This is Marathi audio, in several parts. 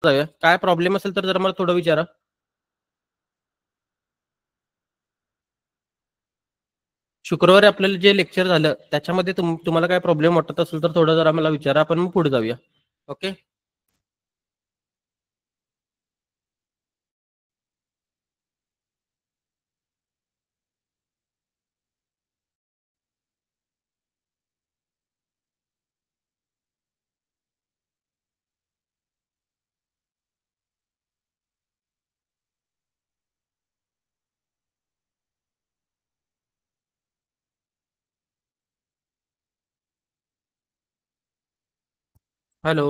जाऊया. काय प्रॉब्लेम असेल तर जरा मला थोडं विचारा. शुक्रवारी आपल्याला जे लेक्चर झालं त्याच्यामध्ये तुम्हाला काय प्रॉब्लेम वाटत असेल तर थोडं जरा मला विचारा, आपण मग पुढे जाऊया. ओके. हॅलो.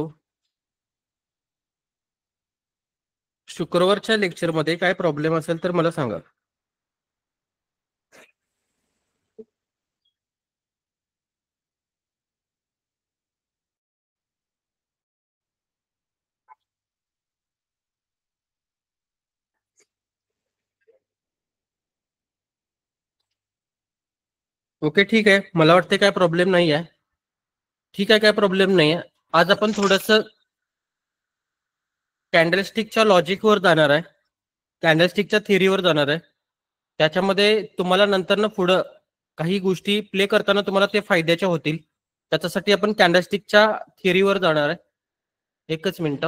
शुक्रवारच्या लेक्चरमध्ये काय प्रॉब्लेम असेल तर मला सांगा. ओके ठीक आहे, मला वाटते काय प्रॉब्लेम नाही आहे. ठीक आहे, काय प्रॉब्लेम नाही आहे. आज आपण थोडंसं कॅन्डलस्टिकच्या लॉजिकवर जाणार आहे, कॅन्डलस्टिकच्या थिअरीवर जाणार आहे. त्याच्यामध्ये तुम्हाला नंतर पुढं काही गोष्टी प्ले करताना तुम्हाला ते फायद्याच्या होतील. त्याच्यासाठी आपण कॅन्डलस्टिकच्या थिअरीवर जाणार आहे. एकच मिनिट.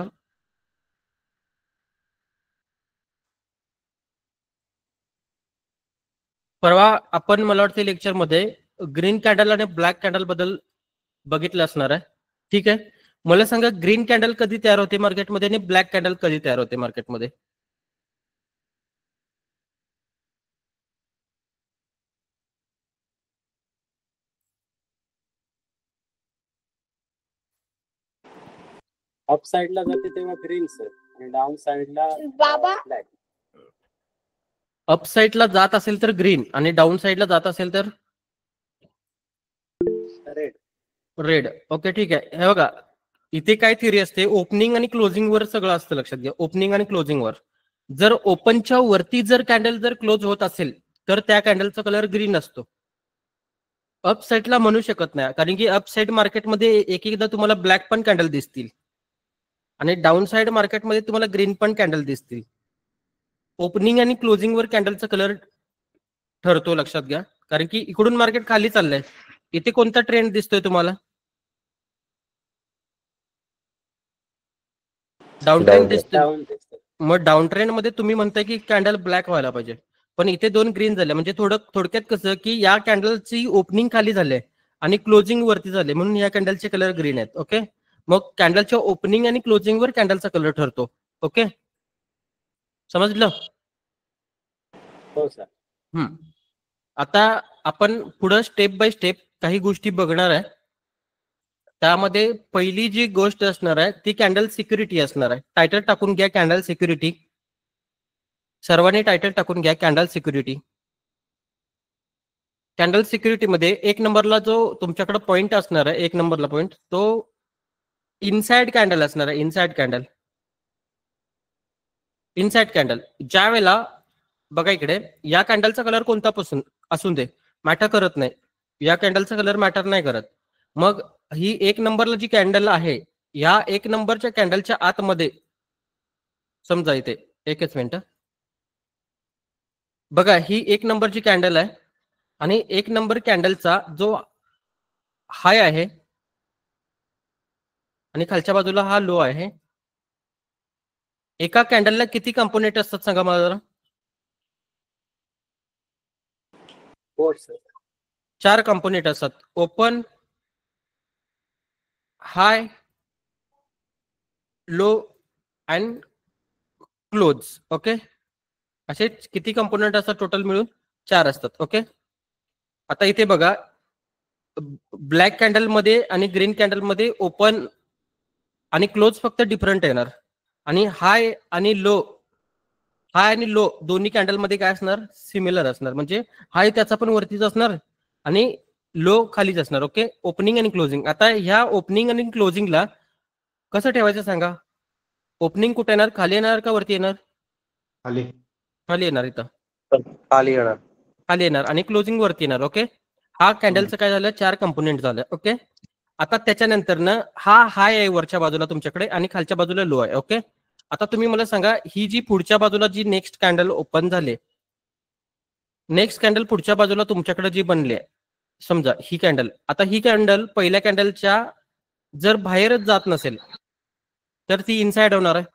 परवा आपण मला वाटते लेक्चरमध्ये ग्रीन कॅन्डल आणि ब्लॅक कॅन्डल बद्दल बघितलं असणार आहे. ठीक आहे, मला सांगा ग्रीन कॅन्डल कधी तयार होते मार्केटमध्ये आणि ब्लॅक कॅन्डल कधी तयार होते मार्केटमध्ये? अप साइडला जाते तेव्हा ग्रीन सर आणि डाऊन साइडला ब्लॅक. अप साइडला जात असेल तर ग्रीन आणि डाऊन साइडला जात असेल तर रेड. रेड. ओके ठीक आहे. हे बघा, इथे काय थिअरी असते, ओपनिंग आणि क्लोजिंग वर सगळं असतं. लक्षात घ्या, ओपनिंग आणि क्लोजिंग वर. जर ओपनच्या वरती जर कॅन्डल जर क्लोज होत असेल तर त्या कॅन्डलचा कलर ग्रीन असतो. अप साइडला म्हणू शकत नाही, कारण की अप साइड मार्केटमध्ये एक एकदा तुम्हाला ब्लॅक पण कॅन्डल दिसतील आणि डाऊन साइड मार्केटमध्ये तुम्हाला ग्रीन पण कॅन्डल दिसतील. ओपनिंग आणि क्लोजिंग वर कॅन्डलचा कलर ठरतो. लक्षात घ्या, कारण की इकडून मार्केट खाली चाललंय. इथे कोणता ट्रेंड दिसतोय तुम्हाला? डाऊन ट्रेंड दिसतोय. मग डाऊन ट्रेंड मध्ये तुम्ही म्हणताय की कॅन्डल ब्लॅक व्हायला पाहिजे, पण इथे दोन ग्रीन झाले. म्हणजे थोडक्यात कसं की या कॅन्डलची ओपनिंग खाली झाले आणि क्लोजिंग वरती झाले, म्हणून या कॅन्डलचे कलर ग्रीन आहेत. ओके, मग कॅन्डलच्या ओपनिंग आणि क्लोजिंग वर कॅन्डलचा कलर ठरतो. ओके, समजलं? हो सर. आता आपण पुढे स्टेप बाय स्टेप काही गोष्टी बघणार आहे. त्यामध्ये पहिली जी गोष्ट असणार आहे ती कॅन्डल सिक्युरिटी असणार आहे. टायटल टाकून घ्या, कॅन्डल सिक्युरिटी. सर्वांनी टायटल टाकून घ्या, कॅन्डल सिक्युरिटी. कॅन्डल सिक्युरिटी मध्ये एक नंबरला जो तुमच्याकडे पॉइंट असणार आहे, एक नंबरला पॉइंट, तो इनसाइड कॅन्डल असणार आहे. Inside candle, inside candle. ज्या वेळेला बघा इकडे, या कॅन्डलचा कलर कोणता पासून असून दे, मॅटर करत नाही. या कॅन्डलचा कलर मॅटर नाही करत. मग ही एक नंबरला जी कॅन्डल आहे, या एक नंबरच्या कॅन्डलच्या आतमध्ये समजा इथे, एकच मिनिट बघा, ही एक नंबरची कॅन्डल आहे आणि एक नंबर कॅन्डलचा जो हाय आहे आणि खालच्या बाजूला हा लो आहे. एका कॅन्डलला किती कंपोनेंट असतात सांगा मला जरा? 4 सर. 4 कंपोनेंट असतात. Open, high, low and close. Okay, असे किती कंपोनेंट असतात टोटल मिळून? 4 असतात. ओके, आता इथे बघा, ब्लॅक कॅन्डल मध्ये आणि ग्रीन कॅन्डल मध्ये ओपन आणि क्लोज फक्त डिफरंट येणार, आणि हाय आणि लो, हाय आणि लो दोन्ही कॅन्डल मध्ये काय असणार? सिमिलर असणार. म्हणजे हाय त्याचा पण वरतीच असणार आणि लो खालीच असणार. ओके, ओपनिंग आणि क्लोजिंग. आता ह्या ओपनिंग आणि क्लोजिंगला कसं ठेवायचं सांगा? ओपनिंग कुठे येणार? खाली येणार का वरती येणार? खाली. खाली येणार. इथं खाली येणार. खाली येणार आणि क्लोजिंग वरती येणार. ओके, हा कॅन्डलचं काय झालं? 4 कंपोनेंट झालं. ओके, आता त्याच्यानंतर ना हा हाय आहे वरच्या बाजूला तुमच्याकडे आणि खालच्या बाजूला लो आहे. ओके, आता तुम्ही मला सांगा, ही जी पुढच्या बाजूला जी नेक्स्ट कॅन्डल ओपन झाली, नेक्स्ट कॅन्डल पुढच्या बाजूला तुमच्याकडे जी बनली आहे, समजा ही कॅन्डल, आता ही कॅन्डल पहिल्या कॅन्डलच्या जर बाहेरच जात नसेल तर ती इनसाइड होणार आहे.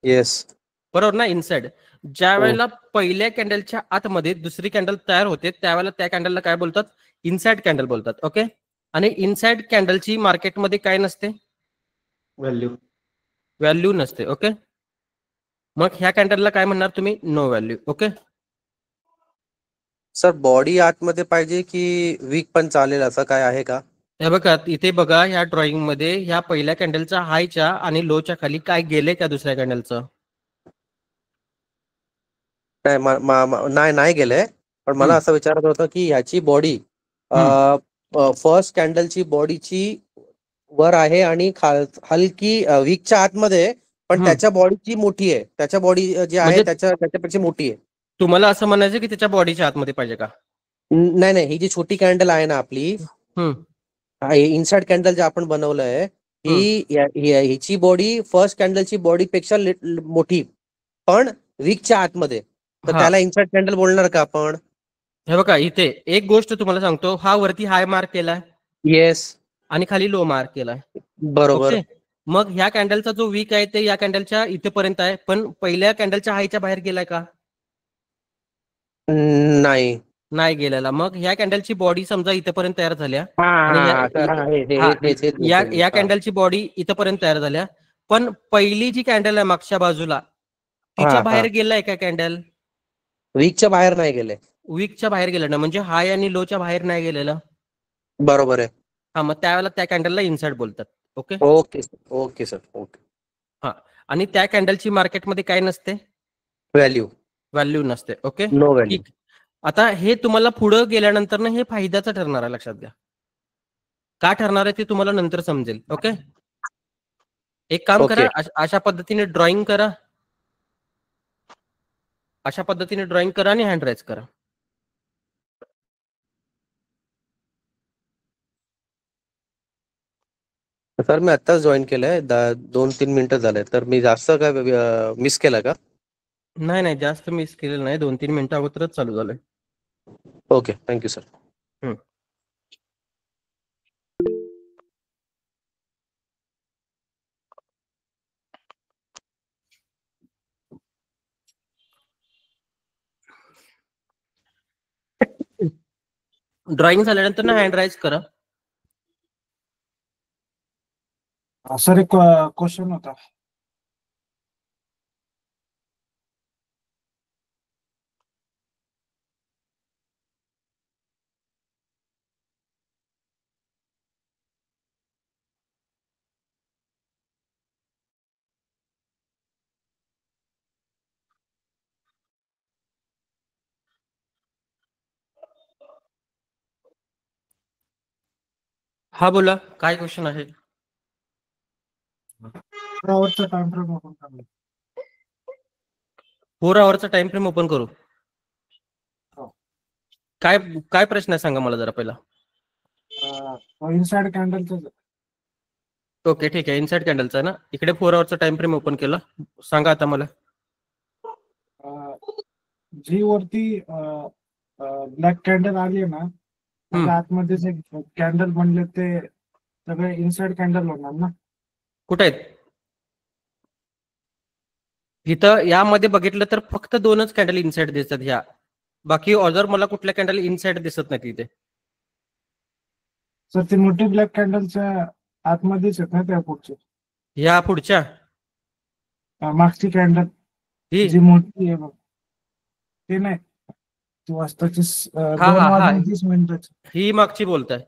येस. बरोबर ना, इनसाइड. ज्या वेळेला पहिल्या कॅन्डलच्या आतमध्ये दुसरी कॅन्डल तयार होते त्यावेळेला त्या कॅन्डलला काय बोलतात, इनसाइड कॅन्डल बोलतात. ओके. आणि इनसाइड कॅन्डलची मार्केटमध्ये काय नसते, व्हॅल्यू नसते. ओके. मग ह्या कॅन्डलला काय म्हणणार तुम्ही, no value. Okay. Sir body आतमध्ये पाहिजे की वीक पण चालेल असं काय आहे का? हे बघा इथे बघा, ह्या ड्रॉइंग मध्ये ह्या पहिल्या कॅन्डलचा हायच्या आणि लोच्या खाली काय गेले त्या दुसऱ्या कॅन्डलचं? नाही गेलंय. पण मला असं विचारत होतं की ह्याची बॉडी फर्स्ट कॅन्डलची बॉडीची वर आहे आणि हलकी वीकच्या आतमध्ये, पण त्याच्या बॉडीची मोठी आहे, त्याच्या बॉडी जी आहे म्हणजे त्याच्यापेक्षा मोठी आहे. तुम्हाला असं म्हणायचं की त्याच्या बॉडीच्या आतमध्ये पाहिजे का? नाही, ही जी छोटी कॅन्डल आहे ना आपली, इनसाइड कॅन्डल जे आपण बनवलंय, हिची बॉडी फर्स्ट कॅन्डलची बॉडी पेक्षा मोठी, पण वीकच्या आतमध्ये, तर त्याला इनसाइड कॅन्डल बोलणार का आपण? हे बघा इथे एक गोष्ट तुम्हाला सांगतो, हा वरती हाय मार्क केलाय, येस, आणि खाली लो मार्क केलाय. बरोबर. ओके. मग ह्या कॅन्डलचा जो वीक आहे ते या कॅन्डलच्या इथेपर्यंत आहे, पण पहिल्या कॅन्डलच्या हायच्या बाहेर गेलाय का? नाही गेलेला. मग ह्या कॅन्डलची बॉडी समजा इथेपर्यंत तयार झाल्या, आणि या कॅन्डलची बॉडी इथेपर्यंत तयार झाल्या, पण पहिली जी कॅन्डल आहे मागच्या बाजूला तिच्या बाहेर गेलाय का कॅन्डल? वीकच्या बाहेर नाही गेले. वीकच्या बाहेर गेलं ना, म्हणजे हाय आणि लोच्या बाहेर नाही गेलेलं. बरोबर आहे. हा, मग त्यावेळेला त्या कॅन्डलला इनसाइड बोलतात. ओके. Okay sir. ओके. हा, आणि त्या कॅन्डलची मार्केटमध्ये काय नसते, व्हॅल्यू नसते. ओके. No value. आता हे तुम्हाला पुढे गेल्यानंतर ना हे फायद्याचं ठरणार आहे, लक्षात घ्या. का ठरणार आहे ते तुम्हाला नंतर समजेल. ओके. एक काम करा, अशा पद्धतीने ड्रॉइंग करा, अशा पद्धतीने ड्रॉइंग करा आणि हँड राईज करा. सर मी आत्ताच जॉईन केलंय, 2-3 मिनिटं झाले, तर मी जास्त काय मिस केलं का? नाही, जास्त मिस केलेलं नाही, 2-3 मिनिटं अगोदरच चालू झालंय. Okay, thank you sir. ड्रॉइंग झाल्यानंतर ना हँड राईज करा. सर एक क्वेश्चन होता. हा बोला, काय क्वेश्चन आहे? 4 आवरचा टाइम फ्रेम ओपन करा. 4 आवरचा टाइम फ्रेम ओपन करू. काय प्रश्न आहे सांगा मला जरा पहिला. इनसाइड कॅन्डलचा. ओके, ठीक आहे. इनसाइड कॅन्डलचा ना, इकडे 4 आवरचा टाइम फ्रेम ओपन केला. सांगा आता मला. जी वरती ब्लॅक कॅन्डल आली आहे ना, त्याच्या आतमध्ये जे कॅन्डल बनले ते सगळे इनसाइड कॅन्डल होणार ना? कुठे आहेत? इथं यामध्ये बघितलं तर फक्त 2च कॅन्डल इनसाइड दिसतात ह्या, बाकी ऑदर मला कुठल्या कॅन्डल इनसाइड दिसत नाही तिथे. सर ती मोठी ब्लॅक कॅन्डलच्या आतमध्येच आहेत ना त्या पुढच्या? ह्या पुढच्या मागची कॅन्डल जी मोठी आहे बघ, ते नाही, ती वाजताची 2:30 मिनिटाची, ही मागची बोलताय.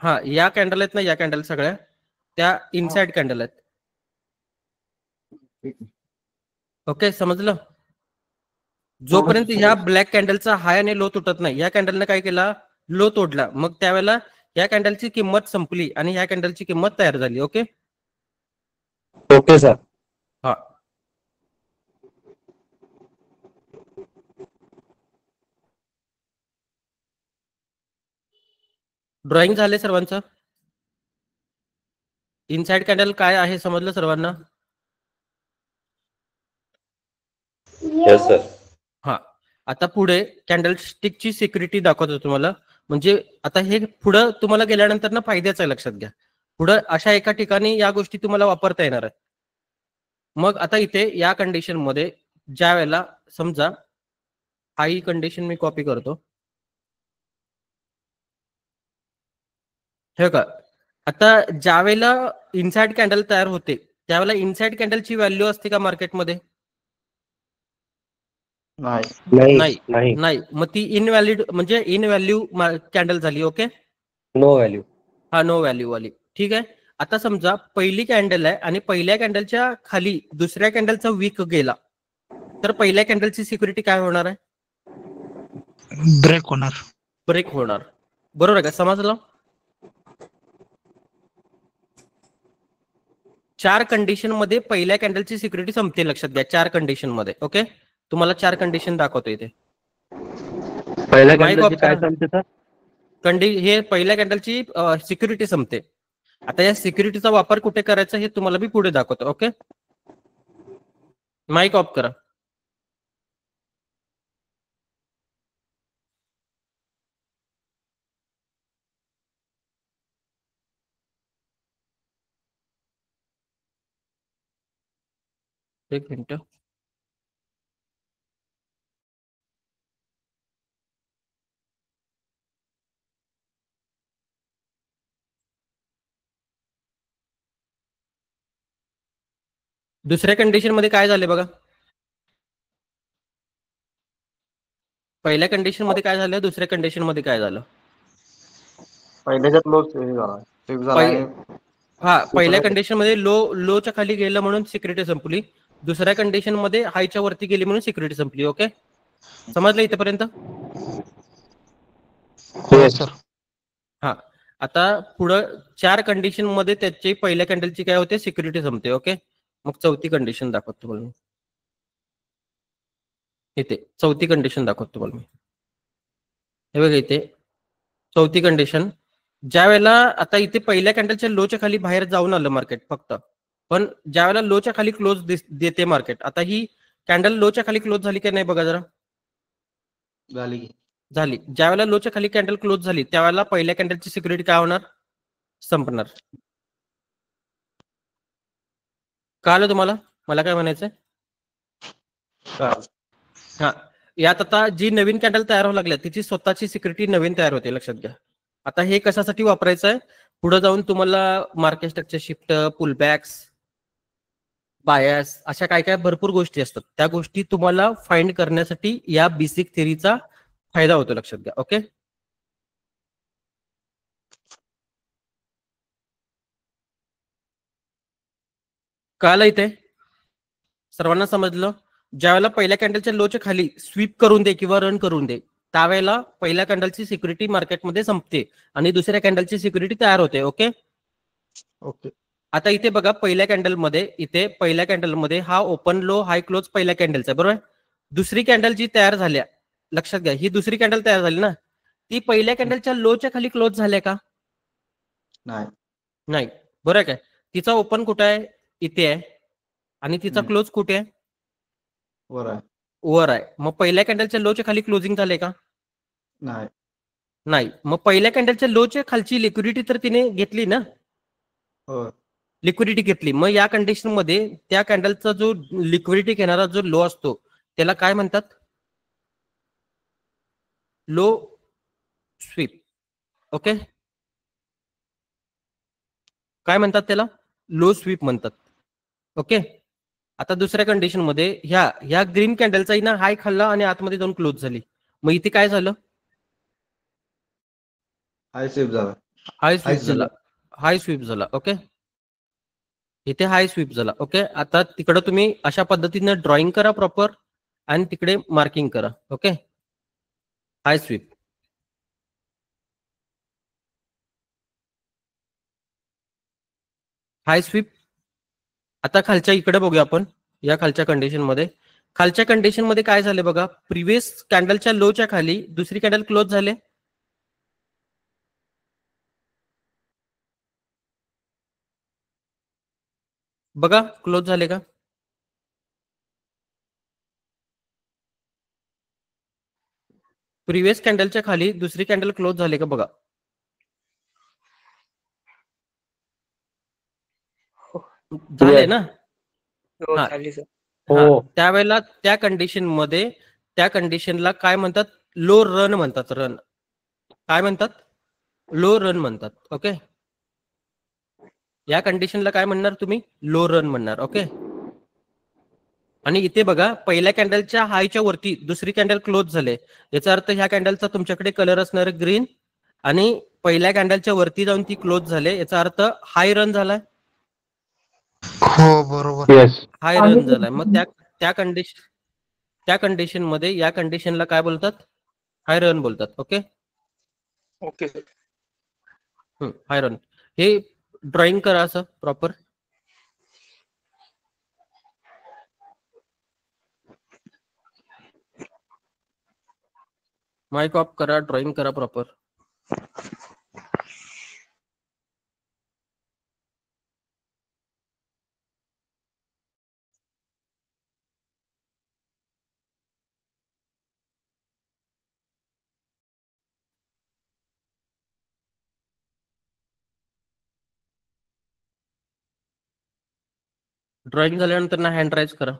हा, या कॅन्डल आहेत ना, या कॅन्डल सगळ्या त्या इनसाइड कॅन्डल आहेत. ओके, समजलं? जोपर्यंत ह्या ब्लॅक कॅन्डलचा हाय आणि लो तुटत नाही, या कॅन्डलने काय केला, लो तोडला, मग त्यावेळेला या कॅन्डलची किंमत संपली आणि ह्या कॅन्डलची किंमत तयार झाली. ओके. Okay sir. हा, ड्रॉइंग झाले सर्वांचं? इनसाइड कॅन्डल काय आहे समजलं सर्वांना? Yes sir. हा, आता पुढे कॅन्डलस्टिकची सिक्युरिटी दाखवतो तुम्हाला. म्हणजे आता हे पुढं तुम्हाला गेल्यानंतर ना फायद्याचं आहे, लक्षात घ्या. पुढं अशा एका ठिकाणी या गोष्टी तुम्हाला वापरता येणार आहेत. मग आता इथे या कंडिशन मध्ये ज्या वेळेला समजा ही कंडिशन मी कॉपी करतो, हे का. आता ज्या वेळेला इनसाइड कॅन्डल तयार होते त्यावेळेला इनसाइड कॅन्डलची व्हॅल्यू असते का मार्केटमध्ये? नाही नाही. नाही. मग ती इनव्हॅलिड म्हणजे इनव्हॅल्यू कॅन्डल झाली. Okay, no value. हा, नो व्हॅल्यू वाली. ठीक आहे. आता समजा पहिली कॅन्डल आहे आणि पहिल्या कॅन्डलच्या खाली दुसऱ्या कॅन्डलचा वीक गेला, तर पहिल्या कॅन्डलची सिक्युरिटी काय होणार आहे? ब्रेक होणार. ब्रेक होणार. बरोबर आहे का? समजलं? 4 कंडिशन मध्ये पहिल्या कॅन्डलची सिक्युरिटी संपते, लक्षात घ्या. 4 कंडिशन मध्ये. ओके, तुम्हाला 4 कंडिशन दाखवतो इथे. पहिल्या माईक कॅन्डलची ऑफ काय करा. सांगते सर? हे पहिल्या कॅन्डलची सिक्युरिटी संपते. आता या सिक्युरिटीचा वापर कुठे करायचा हे तुम्हाला मी पुढे दाखवतो. ओके, माईक ऑफ करा. एक मिनिट. दुसऱ्या कंडिशन मध्ये काय झाले बघा. पहिल्या कंडिशन मध्ये काय झालं, दुसऱ्या कंडिशन मध्ये काय झालं? पहिल्याच्यात लो स्वीप झाला आणि हा, पहिल्या कंडिशन मध्ये लोच्या खाली गेलं म्हणून सिक्युरिटी संपली. दुसऱ्या कंडिशन मध्ये हायच्या वरती गेली म्हणून सिक्युरिटी संपली. ओके, समजलं इथेपर्यंत? हो सर. हा, आता पुढं 4 कंडिशन मध्ये त्याची पहिल्या कॅन्डलची काय होते, सिक्युरिटी संपते. ओके, मग चौथी कंडिशन दाखवतो तुम्हाला मी. इथे चौथी कंडिशन दाखवतो तुम्हाला मी. हे बघा इथे चौथी कंडिशन. ज्या वेळेला आता इथे पहिल्या कॅन्डलच्या लोच्या खाली बाहेर जाऊन आलं मार्केट फक्त, पण ज्या वेळेला लोच्या खाली क्लोज देते मार्केट. आता ही कॅन्डल लोच्या खाली क्लोज झाली की नाही बघा जरा. झाली. ज्या वेळेला लोच्या खाली कॅन्डल क्लोज झाली त्यावेळेला पहिल्या कॅन्डलची सिक्युरिटी काय होणार, संपणार. कळलं तुम्हाला मला काय म्हणायचंय? हा, यात आता जी नवीन कॅन्डल तयार व्हायला लागल्या तिची स्वतःची सिक्युरिटी नवीन तयार होते, लक्षात घ्या. आता हे कशासाठी वापरायचं आहे, पुढे जाऊन तुम्हाला मार्केट स्ट्रक्चर शिफ्ट, पुलबॅक्स, बायस, अशा काय काय भरपूर गोष्टी असतात. त्या गोष्टी तुम्हाला फाइंड करण्यासाठी या बेसिक थेअरीचा फायदा होतो, लक्षात घ्या. ओके, कळलं इथे सर्वांना समजलं? ज्यावेळेला पहिल्या कॅन्डलच्या लोच्या खाली स्वीप करून दे किंवा रन करून दे त्यावेळेला पहिल्या कॅन्डलची सिक्युरिटी मार्केटमध्ये संपते आणि दुसऱ्या कॅन्डलची सिक्युरिटी तयार होते. Okay, okay. आता इथे बघा पहिल्या कॅन्डलमध्ये हा ओपन लो हाय क्लोज पहिल्या कॅन्डलचा, बरोबर. दुसरी कॅन्डल जी तयार झाल्या, लक्षात घ्या, ही दुसरी कॅन्डल तयार झाली ना, ती पहिल्या कॅन्डलच्या लोच्या खाली क्लोज झाल्या का? नाही, बरोबर काय. तिचा ओपन कुठे आहे, इथे आहे, आणि तिचा क्लोज कुठे आहे, वर आहे. मग पहिल्या कॅन्डलच्या लोच्या खाली क्लोजिंग झाले का? नाही. मग पहिल्या कॅन्डलच्या लोच्या खालची लिक्विडिटी तर तिने घेतली ना, लिक्विडिटी घेतली. मग या कंडिशन मध्ये त्या कॅन्डलचा जो लिक्विडिटी घेणारा जो लो असतो त्याला काय म्हणतात, लो स्वीप. ओके, काय म्हणतात त्याला, लो स्वीप म्हणतात. ओके, आता दुसऱ्या कंडिशन मध्ये ह्या ग्रीन कॅन्डलचा ना हाय खाल्ला आणि आतमध्ये जाऊन क्लोज झाली. मग इथे काय झालं, हाय स्वीप झाला. ओके, इथे हाय स्वीप झाला. ओके, आता तिकडे तुम्ही अशा पद्धतीने ड्रॉइंग करा प्रॉपर आणि तिकडे मार्किंग करा. ओके, हाय स्वीप. हाय स्वीप. आता खालच्या इकडे बघूया आपण, या खालच्या कंडिशन मध्ये काय झाले बघा, प्रिव्हियस कॅन्डलच्या लोच्या खाली दुसरी कॅन्डल क्लोज झाले. बघा क्लोज झाले का? प्रिव्हियस कॅन्डलच्या खाली दुसरी कॅन्डल क्लोज झाली का बघा. झाले ना. हो हा. झाली सर. हो. त्यावेळेला त्या कंडिशनला काय म्हणतात, लो रन म्हणतात. रन काय म्हणतात, लो रन म्हणतात. ओके, या कंडिशनला काय म्हणणार तुम्ही, लो रन म्हणणार. ओके, आणि इथे बघा पहिल्या कॅन्डलच्या हायच्या वरती दुसरी कॅन्डल क्लोज झाले, याचा अर्थ ह्या कॅन्डलचा तुमच्याकडे कलर असणार ग्रीन, आणि पहिल्या कॅन्डलच्या वरती जाऊन ती क्लोज झाले, याचा अर्थ हाय रन झालाय. हो बरोबर. हाय रन झालाय. मग त्या कंडिशन मध्ये या कंडिशनला काय बोलतात, हाय रन बोलतात. Okay, okay sir. High run. हे ड्रॉइंग करा असं प्रॉपर. माइक ऑफ करा, ड्रॉइंग करा प्रॉपर. ड्रॉइंग झाल्यानंतर ना हँड राईज करा.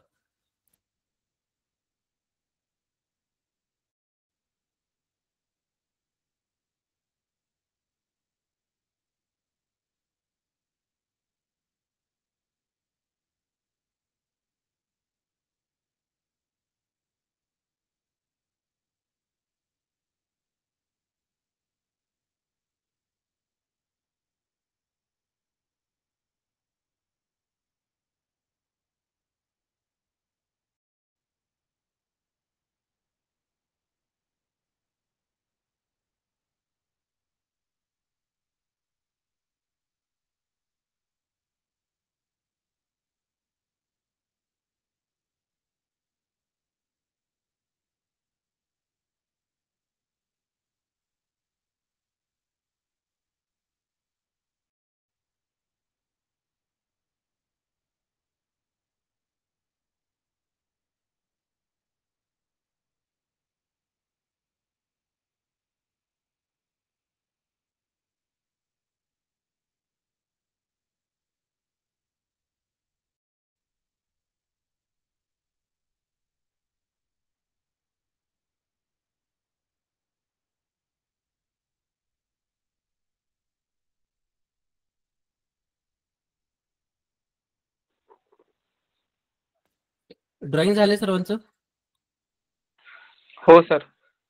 ड्रॉइंग झाले सर्वांचं. हो सर.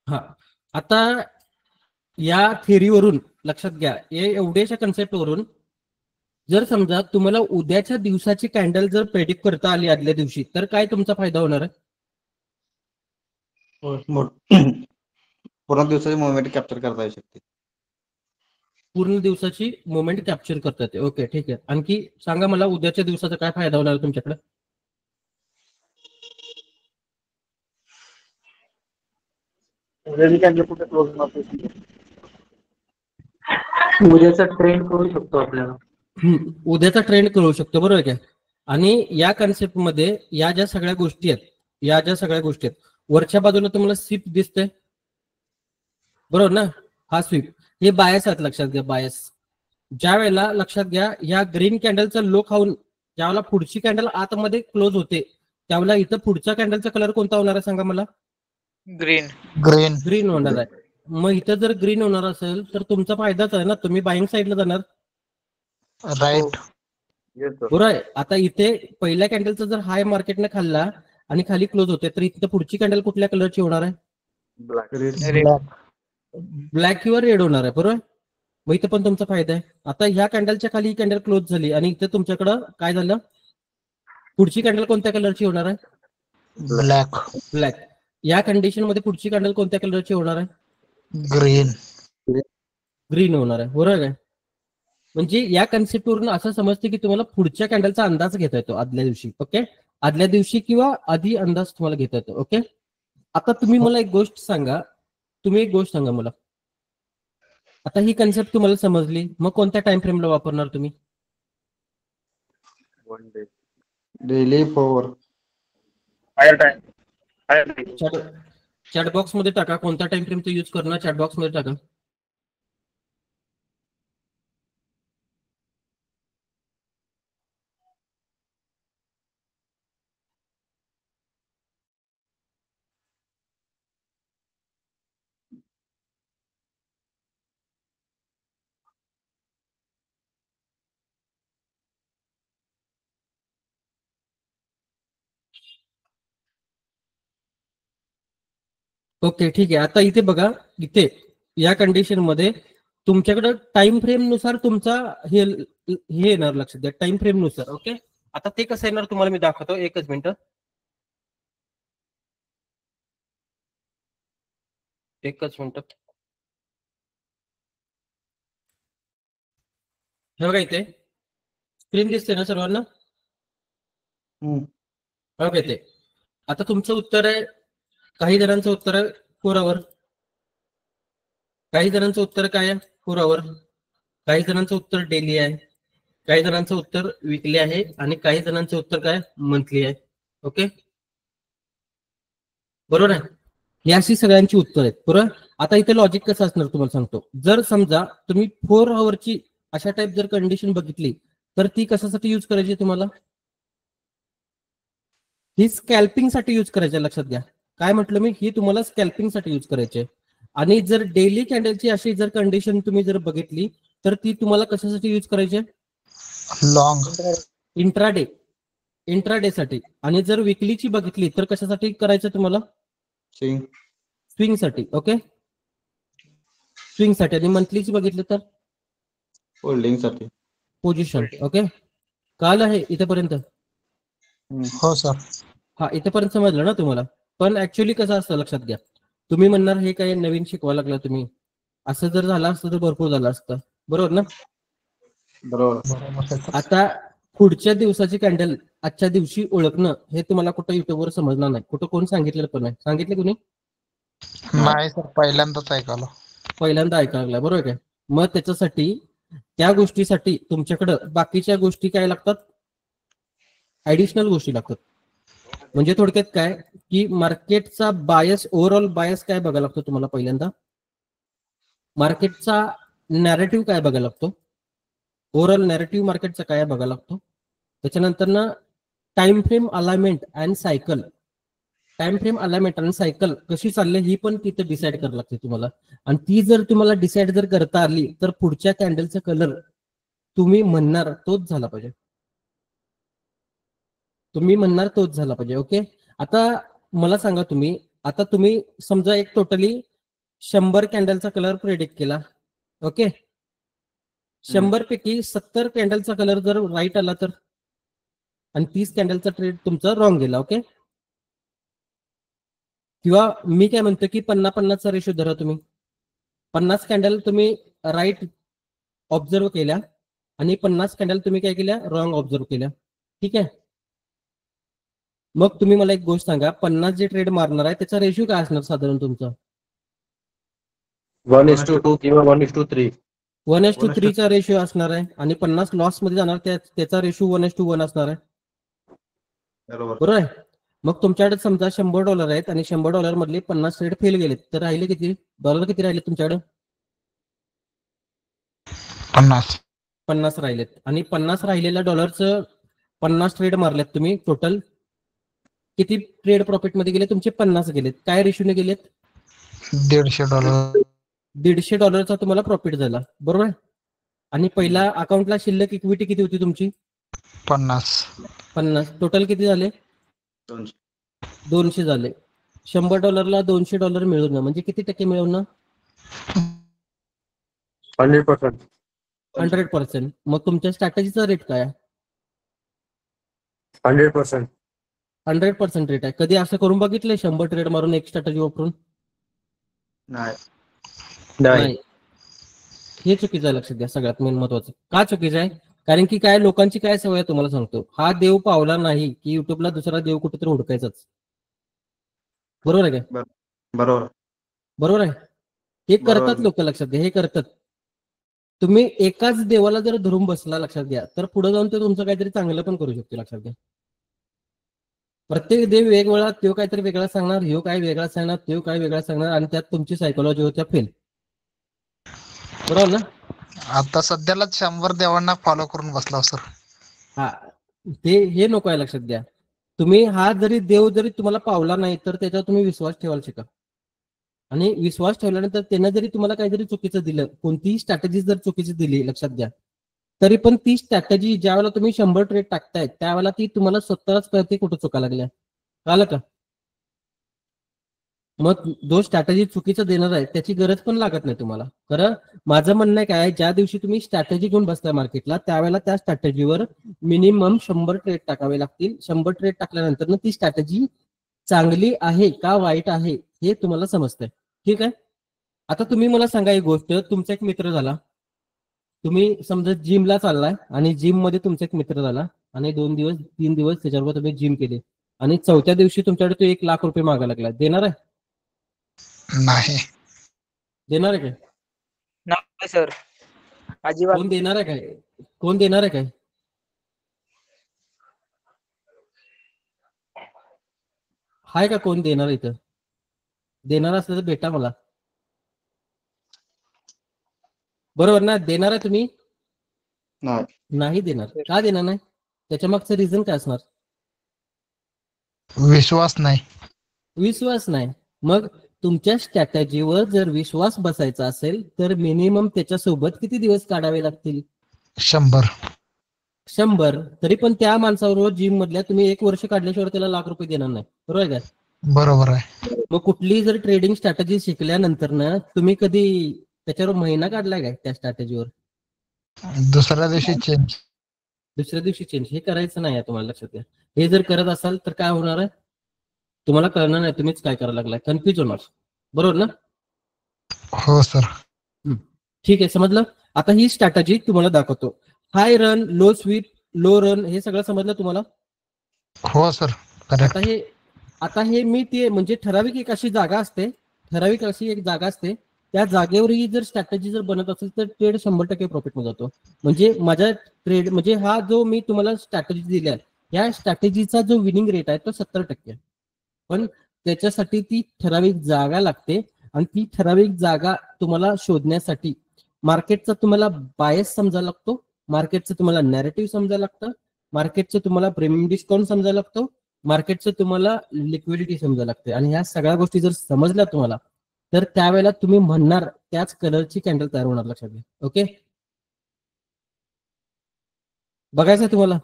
हा, आता या थिअरीवरून लक्षात घ्या, या एवढ्याशा कन्सेप्टवरून जर समजा तुम्हाला उद्याच्या दिवसाची कॅन्डल जर प्रेडिक्ट करता आली आदल्या दिवशी, तर काय तुमचा फायदा होणार आहे. पूर्ण दिवसाची मुवमेंट कॅप्चर करता येऊ शकते. पूर्ण दिवसाची मोमेंट कॅप्चर करता येते. ओके, ठीक आहे. आणखी सांगा मला उद्याच्या दिवसाचा काय फायदा होणार तुमच्याकडे. उद्याचा ट्रेंड करू शकतो आपल्याला. उद्याचा ट्रेंड कळू शकतो, बरोबर काय. आणि या कन्सेप्ट मध्ये या ज्या सगळ्या गोष्टी आहेत, वरच्या बाजूला तुम्हाला स्वीप दिसतंय, बरोबर ना. हा स्वीप, हे बायस आहेत, लक्षात घ्या. बायस ज्या वेळेला, लक्षात घ्या, या ग्रीन कॅन्डलचा लो खाऊन ज्यावेळेला पुढची कॅन्डल आतमध्ये क्लोज होते, त्यावेळेला इथं पुढच्या कॅन्डलचा कलर कोणता होणार आहे सांगा मला. ग्रीन. ग्रीन. ग्रीन होणार आहे. मग इथं जर ग्रीन होणार असेल तर तुमचा फायदाच आहे ना, तुम्ही बाईंग साईडला जाणार. राईट. बरोबर आहे. आता इथे पहिल्या कॅन्डलचा जर हाय मार्केटने खाल्ला आणि खाली क्लोज होते, तर इथं पुढची कॅन्डल कुठल्या कलरची होणार आहे, ब्लॅक किंवा रेड होणार आहे, बरोबर. मग इथं पण तुमचा फायदा आहे. आता ह्या कॅन्डलच्या खाली ही कॅन्डल क्लोज झाली आणि इथे तुमच्याकडं काय झालं, पुढची कॅन्डल कोणत्या कलरची होणार आहे, ब्लॅक. ब्लॅक. या कंडिशन मध्ये पुढची कॅन्डल कोणत्या कलरची होणार आहे, ग्रीन. ग्रीन होणार आहे, बरोबर आहे. म्हणजे या कन्सेप्ट वरून असं समजते की तुम्हाला पुढच्या कॅन्डलचा अंदाज घेता येतो आदल्या दिवशी. ओके, आदल्या दिवशी किंवा आधी अंदाज तुम्हाला घेता येतो. ओके, आता तुम्ही मला एक गोष्ट सांगा, मला. आता ही कन्सेप्ट तुम्हाला समजली, मग कोणत्या टाइम फ्रेमला वापरणार तुम्ही. डेली 4. चलो, चॅटबॉक्स मध्ये टाका कोणता टाइम फ्रेम तो यूज करणार, चॅटबॉक्स मध्ये टाका. ओके ठीक आहे. आता इथे बघा, इथे या कंडिशन मध्ये तुमच्याकडे टाइम फ्रेम नुसार तुमचा हे येणार, लक्षात द्या, टाइम फ्रेम नुसार. ओके, आता ते कसं येणार तुम्हाला मी दाखवतो, एकच मिनिट, एकच मिनिट. हे बघा इथे स्क्रीन दिसते ना सर्वांना? ओके, ते आता तुमचं उत्तर आहे, काही जणांचं उत्तर आहे 4 आवर, काही जणांचं उत्तर काय आहे 4 आवर, काही जणांचं उत्तर डेली आहे, काही जणांचं उत्तर वीकली आहे आणि काही जणांचं उत्तर काय मंथली आहे. ओके, बरोबर आहे. ही अशी सगळ्यांची उत्तर आहेत. बरोबर. आता इथे लॉजिक कसं असणार तुम्हाला सांगतो. जर समजा तुम्ही 4 आवरची अशा टाइप जर कंडिशन बघितली तर ती कशासाठी यूज करायची तुम्हाला? ही स्कॅल्पिंग साठी यूज करायची, लक्षात घ्या. काय म्हटलं मी, ही तुम्हाला स्कॅल्पिंग साठी यूज करायची. आणि जर डेली कॅन्डलची अशी जर कंडिशन तुम्ही जर बघितली तर ती तुम्हाला कशासाठी यूज करायची? लॉंग. इंट्राडे, इंट्राडे साठी. आणि जर विकलीची बघितली तर कशासाठी करायचं तुम्हाला? स्विंग साठी. ओके, स्विंग साठी. आणि मंथलीची बघितली तर होल्डिंग साठी, पोझिशन. ओके, काल आहे इथेपर्यंत? हो सर. हा, इथेपर्यंत समजलं ना तुम्हाला? पण ऍक्च्युअली कसं असतं लक्षात घ्या. तुम्ही म्हणणार हे काय नवीन शिकवायला लागला तुम्ही, असं जर झालं असतं तर भरपूर झालं असतं. बरोबर ना? बरोबर. आता पुढच्या दिवसाची कॅन्डल आजच्या दिवशी ओळखणं हे तुम्हाला कुठं युट्यूबवर समजणार नाही, कुठं कोण सांगितलेलं पण नाही. सांगितलं कोणी? नाही सर, पहिल्यांदाच ऐकायला. पहिल्यांदा ऐकायला लागला, बरोबर काय? मग त्याच्यासाठी, त्या गोष्टीसाठी तुमच्याकडं बाकीच्या गोष्टी काय लागतात? ऍडिशनल गोष्टी लागतात. म्हणजे थोडक्यात काय की मार्केटचा बायस, ओव्हरऑल बायस काय बघायला लागतो तुम्हाला पहिल्यांदा? मार्केटचा नॅरेटिव्ह काय बघायला लागतो? ओव्हरऑल नॅरेटिव्ह मार्केटचा काय बघायला लागतो. त्याच्यानंतर ना time frame alignment and cycle, time frame alignment आणि सायकल कशी चालली ही पण तिथे डिसाईड करायला लागते तुम्हाला. आणि ती जर तुम्हाला डिसाईड जर करता आली तर पुढच्या कॅन्डलचा कलर तुम्ही म्हणणार तोच झाला पाहिजे, तुम्ही म्हणणार तोच झाला पाहिजे. ओके, आता मला सांगा तुम्ही, आता तुम्ही समजा एक टोटली 100 कॅन्डलचा कलर प्रेडिक्ट केला. ओके, 100 पैकी 70 कॅन्डलचा कलर जर राईट आला तर, आणि 30 कॅन्डलचा ट्रेड तुमचा रॉंग गेला. ओके, किंवा मी काय म्हणतो की 50-50चा रेशो धरा तुम्ही. 50 कॅन्डल तुम्ही राईट ऑब्झर्व केल्या आणि 50 कॅन्डल तुम्ही काय केल्या, रॉंग ऑब्झर्व केल्या. ठीक आहे, मग तुम्ही मला एक गोष्ट सांगा, 50 जे ट्रेड मारणार आहे त्याचा रेशो काय असणार साधारण तुमचा? 1:2 किंवा 1:3. 1:3 चा रेशो असणार आहे. आणि 50 लॉस मध्ये जाणार त्याचा रेशो 1:1 असणार आहे. बरोबर आहे. मग तुमच्याकडे समजा $100 आहेत आणि $100 मधले 50 ट्रेड फेल गेलेत, तर राहिले किती डॉलर? किती राहिले तुमच्याकडे? 50 राहिलेत. आणि 50 राहिलेल्या डॉलरचं 50 ट्रेड मारलेत तुम्ही, टोटल किती ट्रेड प्रॉफिट मध्ये गेले तुमचे? 50 गेलेत. काय रेशोने गेलेत? $150. $150 तुम्हाला प्रॉफिट झाला, बरोबर. आणि पहिला अकाउंटला शिल्लक इक्विटी किती होती तुमची? 50. टोटल किती झाले? 200 झाले. $100ला $200 मिळवणं म्हणजे किती टक्के मिळवणं? 100%. 100%. मग तुमच्या स्ट्रॅटेजीचा रेट काय आहे? 100%. 100% रेट आहे. कधी असं करून बघितलंय 100 ट्रेड मारून एक स्ट्रॅटेजी वापरून? नाही. हे चुकीचं आहे, लक्षात घ्या. सगळ्यात मेन महत्वाचं का चुकीचं आहे? कारण की काय लोकांची काय सवय आहे तुम्हाला सांगतो, हा देव पावला नाही की युट्यूबला दुसरा देव कुठेतरी हुडकायचाच. बरोबर आहे काय? बरोबर आहे. हे करतात लोक, लक्षात घ्या, हे करतात. तुम्ही एकाच देवाला जर धरून बसला, लक्षात घ्या, तर पुढे जाऊन ते तुमचं काहीतरी चांगलं पण करू शकते, लक्षात घ्या. प्रत्येक देव वेगवेगळा, तो काहीतरी वेगळा सांगणार, ह्यो काय वेगळा सांगणार, तो काय वेगळा सांगणार, आणि त्यात तुमची सायकोलॉजी होत्या फेल. बरोबर ना? आता सध्याला 100 देवांना फॉलो करून बसला सर. हा, ते हे नको आहे लक्षात घ्या. तुम्ही हा जरी देव जरी तुम्हाला पावला नाही तर त्याच्यावर तुम्ही विश्वास ठेवायला शिका. आणि विश्वास ठेवल्यानंतर त्यानं जरी तुम्हाला काहीतरी चुकीचं दिलं, कोणतीही स्ट्रॅटेजी जर चुकीची दिली लक्षात घ्या, तरी पण ती स्ट्रॅटेजी ज्यावेळेला तुम्ही 100 ट्रेड टाकताय त्यावेळेला ती तुम्हाला स्वतःच कळते कुठं चुका लागल्या. कळलं का? मग जो स्ट्रॅटेजी चुकीचं देणार आहे त्याची गरज पण लागत नाही तुम्हाला. खरं माझं म्हणणं काय, ज्या दिवशी तुम्ही स्ट्रॅटेजी घेऊन बसताय मार्केटला त्यावेळेला त्या स्ट्रॅटेजीवर मिनिमम 100 ट्रेड टाकावे लागतील. 100 ट्रेड टाकल्यानंतर ती स्ट्रॅटेजी चांगली आहे का वाईट आहे हे तुम्हाला समजतंय. ठीक आहे. आता तुम्ही मला सांगा एक गोष्ट, तुमचा एक मित्र झाला, तुम्ही समजा जिमला चाललाय आणि जिम मध्ये तुमचा एक मित्र झाला आणि 2 दिवस 3 दिवस त्याच्यावर तुम्ही जिम केली आणि 4थ्या दिवशी तुमच्याकडे तो 1 लाख रुपये मागायला लागला, देणार आहे? नाही. देणार आहे काय? नाही सर, अजिबात. कोण देणार आहे काय? कोण देणार आहे काय? हाय का कोण देणार इथं? देणार असलं तर भेटा मला. बरोबर ना? देणार आहे तुम्ही? नाही. नाही देणार. का देणार नाही? त्याच्या मागचं रिझन काय असणार? विश्वास नाही. विश्वास नाही. मग तुमच्या स्ट्रॅटेजीवर जर विश्वास बसायचा असेल तर मिनिमम त्याच्यासोबत किती दिवस काढावे लागतील? 100. 100. तरी पण त्या माणसाबरोबर जिम मधल्या तुम्ही 1 वर्ष काढल्याशिवाय त्याला लाख रुपये देणार नाही. बरोबर आहे का? बरोबर आहे. मग कुठली जर ट्रेडिंग स्ट्रॅटेजी शिकल्यानंतर ना तुम्ही कधी त्याच्यावर महिना काढलाय काय त्या स्ट्रॅटेजीवर? दुसऱ्या दिवशी चेंज. दुसऱ्या दिवशी चेंज. हे करायचं नाही आहे तुम्हाला, लक्षात घ्या. हे जर करत असाल तर काय होणार आहे तुम्हाला कळणार नाही, तुम्हीच काय करायला लागलाय, कन्फ्युज होणार. बरोबर ना? हो सर. ठीक आहे, समजलं. आता ही स्ट्रॅटेजी तुम्हाला दाखवतो. High run, low sweep, low run, हे सगळं समजलं तुम्हाला? हो सर. करेक्ट. आता हे मी ते म्हणजे ठराविक एक अशी जागा असते, ठराविक अशी एक जागा असते, त्या जागेवरही जर स्ट्रॅटेजी जर बनत असेल तर ट्रेड 100% प्रॉफिटमध्ये जातो. म्हणजे माझ्या ट्रेड म्हणजे हा जो मी तुम्हाला स्ट्रॅटेजी दिल्या या स्ट्रॅटेजीचा जो विनिंग रेट आहे तो 70% आहे. पण त्याच्यासाठी ती ठराविक जागा लागते आणि ती ठराविक जागा तुम्हाला शोधण्यासाठी मार्केटचा तुम्हाला बायस समजायला लागतो, मार्केटचं तुम्हाला नॅरेटिव्ह समजायला लागतं, मार्केटचं तुम्हाला प्रीमियम डिस्काउंट समजायला लागतो, मार्केटचं तुम्हाला लिक्विडिटी समजायला लागते. आणि ह्या सगळ्या गोष्टी जर समजल्या तुम्हाला तर त्यावेळेला तुम्ही म्हणणार त्याच कलरची कॅन्डल तयार होणार. लक्षात घ्या. ओके, बघायचं तुम्हाला?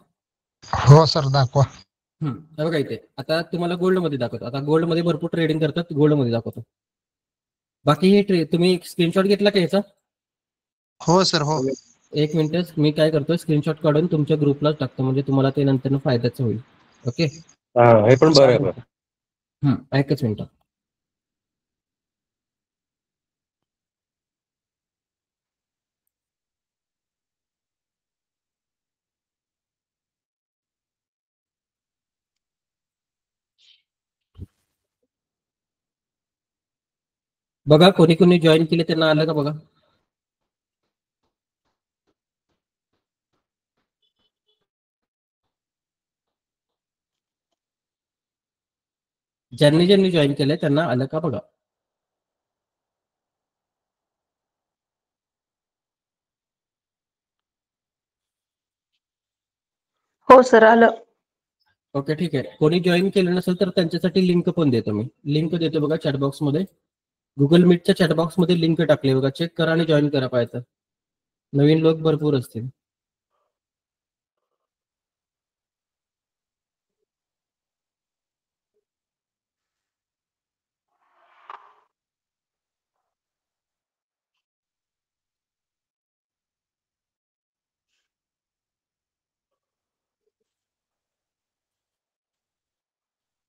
हो सर, दाखवा. बघा इथे आता तुम्हाला गोल्ड मध्ये दाखवतो. आता गोल्ड मध्ये भरपूर ट्रेडिंग करतात, गोल्ड मध्ये दाखवतो. बाकी हे तुम्ही स्क्रीनशॉट घेतला का याचा? हो सर. हो. एक मिनिट, मी काय करतो स्क्रीनशॉट काढून तुमच्या ग्रुपलाच टाकतो म्हणजे तुम्हाला ते नंतर फायद्याचं होईल. ओके, हे पण बरं आहे. एकच मिनिट. बघा कोणी कोणी जॉईन केले त्यांना आलं का बघा. ज्यांनी ज्यांनी जॉईन केले त्यांना आलं का बघा. हो सर, आलं. ओके, ठीक आहे. कोणी जॉईन केलं नसेल तर त्यांच्यासाठी लिंक पण देतो मी. लिंक देतो बघा चॅटबॉक्स मध्ये, गुगल मीटच्या चॅटबॉक्स मध्ये लिंक टाकली बघा, चेक करा आणि जॉईन करा पाहिजे. नवीन लोक भरपूर असतील.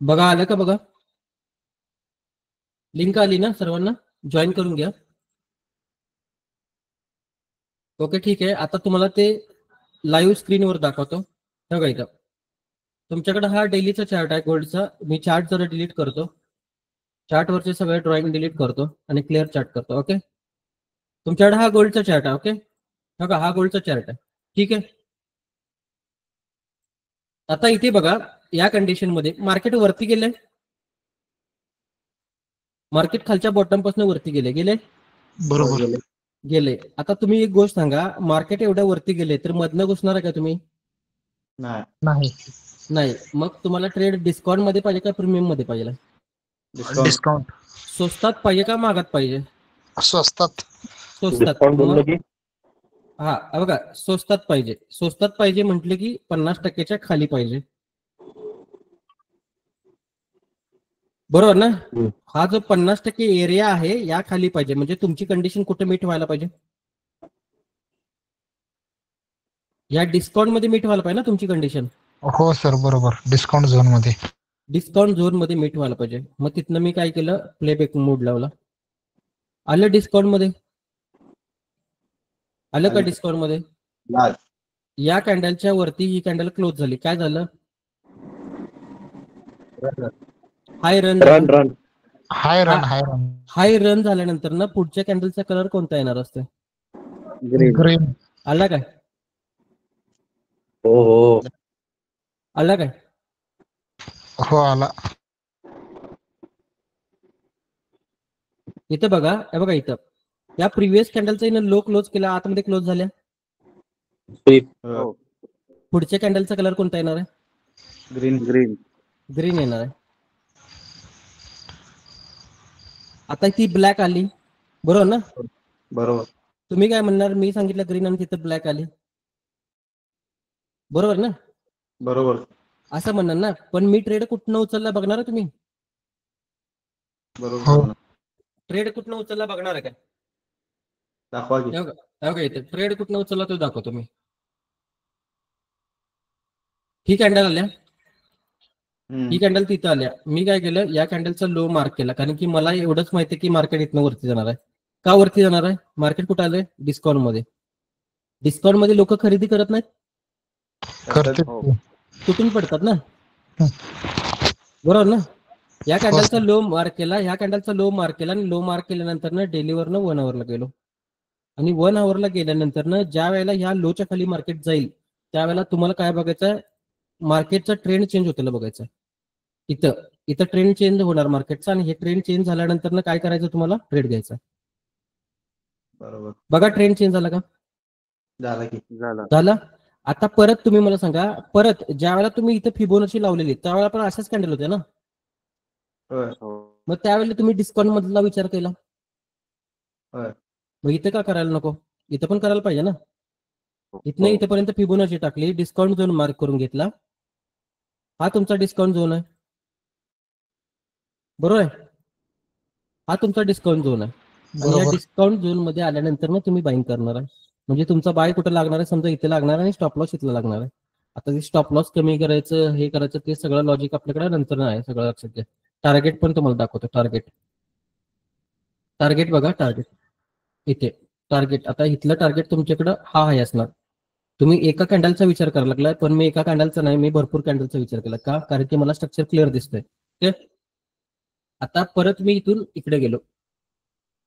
बघा आलं का बघा. लिंक आली ना सर्वांना, जॉईन करून घ्या. ओके, ठीक आहे. आता तुम्हाला ते लाईव्ह स्क्रीनवर दाखवतो. बघा इथं तुमच्याकडे हा डेलीचा चार्ट आहे गोल्डचा. मी चार्ट जरा डिलीट करतो, चार्टवरचे सगळे ड्रॉइंग डिलीट करतो आणि क्लिअर चार्ट करतो. ओके, तुमच्याकडे हा गोल्डचा चार्ट आहे. ओके, बघा हा गोल्डचा चार्ट आहे. ठीक आहे. आता इथे बघा या कंडिशन मध्ये मार्केट वरती गेले, मार्केट खालच्या बॉटम पासून वरती गेले बरोबर. गेले. आता तुम्ही एक गोष्ट सांगा, मार्केट एवढ्या वरती गेले तर मधनं घुसणार आहे का तुम्ही? नाही. नाही. नाही. मग तुम्हाला ट्रेड डिस्काउंट मध्ये पाहिजे का प्रीमियम मध्ये पाहिजे? डिस्काउंट. डिस्काउंट. स्वस्तात पाहिजे का महागात पाहिजे? स्वस्तात. स्वस्तात. मग हा बघा, स्वस्तात पाहिजे. स्वस्तात पाहिजे म्हटलं की 50% खाली पाहिजे, बरोबर ना? हा जो 50% एरिया आहे या खाली पाहिजे. म्हणजे तुमची कंडिशन कुठे मीट व्हायला पाहिजे? या डिस्काउंट मध्ये मीट व्हायला पाहिजे ना तुमची कंडिशन. हो सर बरोबर. डिस्काउंट झोन मध्ये. डिस्काउंट झोन मध्ये मीट व्हायला पाहिजे. मग तिथनं मी काय केलं, प्लेबॅक मोड लावला. आलं डिस्काउंट मध्ये? आलं का डिस्काउंट मध्ये? या कॅन्डलच्या वरती ही कॅन्डल क्लोज झाली. काय झालं? हाय रन हाय रन. हाय रन. हाय रन झाल्यानंतर ना पुढच्या कॅन्डलचा कलर कोणता येणार असतो? ग्रीन. आला काय? हो. आला काय? हो आला. इथं बघा, हे बघा इथं या प्रिव्हियस कॅन्डलचा इथं लो क्लोज केला, आतमध्ये क्लोज झाल्या. पुढच्या कॅन्डलचा कलर कोणता येणार आहे? ग्रीन येणार आहे. आता ती ब्लॅक आली, बरोबर ना? बरोबर. तुम्ही काय म्हणणार, मी सांगितलं ग्रीन आणि तिथं ब्लॅक आली, बरोबर ना? बरोबर. असं म्हणणार ना. पण मी ट्रेड कुठनं उचलला बघणार आहे तुम्ही? बरोबर. ट्रेड कुठनं उचलला बघणार आहे काय? दाखवा की. इथे ट्रेड कुठनं उचलला तो दाखवतो मी. ही कॅन्डल आल्या, ही कॅन्डल तिथं आल्या. मी काय केलं, या कॅन्डलचा लो मार्क केला, कारण की मला एवढंच माहिती की मार्केट इथनं वरती जाणार आहे. का वरती जाणार आहे? मार्केट कुठं आलंय? डिस्काउंट मध्ये. डिस्काउंट मध्ये लोक खरेदी करत नाहीत, करते. तुटून पडतात ना, बरोबर ना? या कॅन्डलचा लो मार्क केला, ह्या कॅन्डलचा लो मार्क केला, आणि लो मार्क केल्यानंतर ना डेलीवरनं 1 आवरला गेलो, आणि 1 आवरला गेल्यानंतर ना ज्या वेळेला ह्या लोच्या खाली मार्केट जाईल त्यावेळेला तुम्हाला काय बघायचं, मार्केटचा ट्रेंड चेंज होतेला बघायचं. इथं ट्रेंड चेंज होणार मार्केटचा, आणि हे ट्रेंड चेंज झाल्यानंतर ना काय करायचं, तुम्हाला ट्रेड घ्यायचा. बरोबर. बघा ट्रेंड चेंज झाला का? झाला. आता परत तुम्ही मला सांगा, परत ज्या वेळेला तुम्ही इथं फिबोनाची लावलेली त्यावेळेला पण अशाच कॅन्डल होते ना? मग त्यावेळेला तुम्ही डिस्काउंट मधला विचार केला, मग इथं का करायला नको? इथं पण करायला पाहिजे ना. इथनं इथपर्यंत फिबोनाची टाकली, डिस्काउंट झोन मार्क करून घेतला, हा तुमचा डिस्काउंट झोन आहे, बरोबर आहे? हा तुमचा डिस्काउंट झोन आहे, आणि या डिस्काउंट झोन मध्ये आल्यानंतर ना तुम्ही बाईंग करणार आहे. म्हणजे तुमचा बाय कुठं लागणार आहे, समजा इथे लागणार आहे आणि स्टॉप लॉस इथला लागणार आहे. आता ते स्टॉप लॉस कमी करायचं, हे करायचं, ते सगळं लॉजिक आपल्याकडे नंतर आहे, सगळं लक्षात घ्या. टार्गेट पण तुम्हाला दाखवतो. टार्गेट बघा, टार्गेट इथे टार्गेट. आता इथलं टार्गेट तुमच्याकडं हा आहे असणार. तुम्ही एका कॅन्डलचा विचार करायला लागलाय, पण मी एका कॅन्डलचा नाही, मी भरपूर कॅन्डलचा विचार केला. का? कारण की मला स्ट्रक्चर क्लिअर दिसतंय. ओके, आता परत मी इथून इकडे गेलो.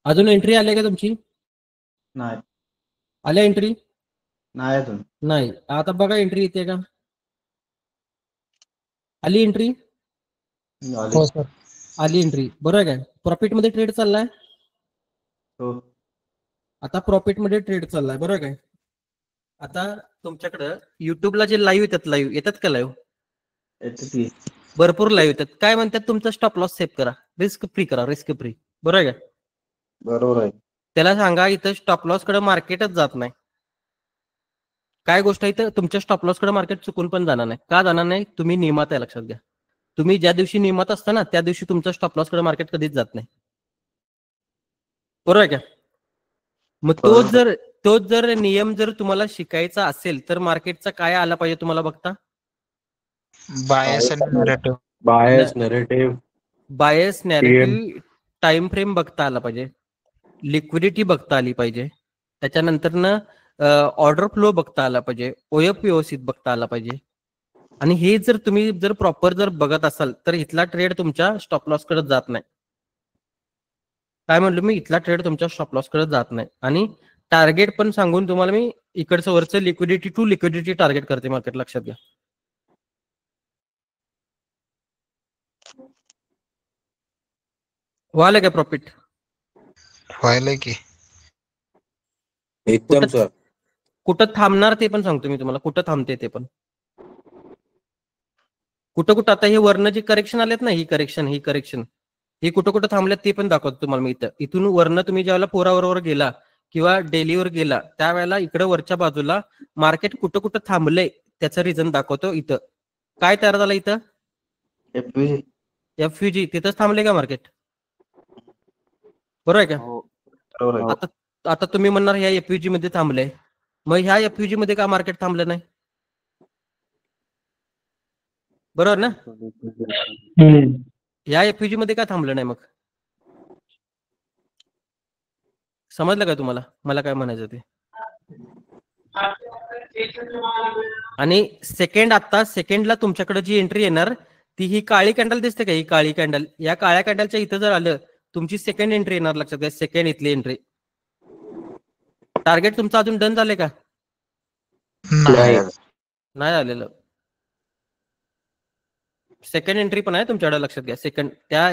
अजून एंट्री आली का तुमची? नाही. आल्या एंट्री? नाही अजून. नाही. आता बघा एंट्री येते का? आली एंट्री? आली एंट्री, बरोबर आहे काय? प्रॉफिट मध्ये ट्रेड चाललाय. आता प्रॉफिट मध्ये ट्रेड चाललाय, बरोबर काय? आता तुमच्याकडं युट्यूबला जे लाईव्ह येतात का लाईव्ह? भरपूर लाईव्ह येतात. काय म्हणतात, तुमचा स्टॉप लॉस सेव्ह करा, रिस्क फ्री करा, रिस्क फ्री, बरोबर आहे का? बरोबर आहे. त्याला सांगा इथं स्टॉप लॉस कडे मार्केटच जात नाही. काय गोष्ट आहे, इथं तुमच्या स्टॉप लॉस कडे मार्केट चुकून पण जाणार नाही. का जाणार नाही? तुम्ही नियमात आहे, लक्षात घ्या. तुम्ही ज्या दिवशी नियमात असता ना त्या दिवशी तुमच्या स्टॉप लॉस कडे मार्केट कधीच जात नाही, बरोबर आहे का? मग तोच जर नियम जर तुम्हाला शिकायचा असेल तर मार्केटचा काय आला पाहिजे तुम्हाला बघता? Bias narrative. Bias narrative, time frame बघता आला पाहिजे, लिक्विडिटी बघता आली पाहिजे, त्याच्यानंतर ना ऑर्डर फ्लो बघता आला पाहिजे, ओएफ व्यवस्थित बघता आला पाहिजे. आणि हे जर तुम्ही जर प्रॉपर जर बघत असाल तर इथला ट्रेड तुमच्या स्टॉप लॉस कडे जात नाही. काय म्हणलो मी? इथला ट्रेड तुमच्या स्टॉप लॉस कडे जात नाही. आणि टार्गेट पण सांगून तुम्हाला मी इकडचं वरचं लिक्विडिटी टू लिक्विडिटी टार्गेट करते मार्केट, लक्षात घ्या. व्हायला काय प्रॉफिट? व्हायलंय की. एकदम कुठं सर. कुठं थांबणार ते पण सांगतो मी तुम्हाला, कुठं थांबते ते पण. कुठं कुठं आता हे वर्ण जे करेक्शन आलेत ना, ही करेक्शन ही कुठं कुठं थांबल्यात ते पण दाखवतो तुम्हाला मी इथं. इथून वर्ण तुम्ही ज्यावेळेला 4 वर गेला किंवा डेलीवर गेला त्यावेळेला इकडे वरच्या बाजूला मार्केट कुठं कुठं थांबलंय त्याचं रिझन दाखवतो इथं. काय तयार झालं इथं? FVG. FUG. तिथंच थांबले का मार्केट? बरोबर आहे का? हो. बरोबर आहे. आता आता तुम्ही म्हणणार ह्या FUG मध्ये थांबलंय, मग ह्या FUG मध्ये का मार्केट थांबलं नाही? बरोबर ना? ह्या FUG मध्ये का थांबलं नाही मग? समजलं का तुम्हाला मला काय म्हणायचं ते? आणि आता सेकंडला तुमच्याकडे जी एंट्री येणार ती ही काळी कॅन्डल दिसते का? ही काळी कॅन्डल, या काळ्या कॅन्डलच्या इथं जर आलं तुमची सेकंड एंट्री येणार. लक्षात घ्या, सेकंड इथली एंट्री. टार्गेट तुमचं अजून डन झाले का? नाही. नाही आलेलं. सेकंड एंट्री पण आहे तुमच्याकडे, लक्षात घ्या. सेकंड त्या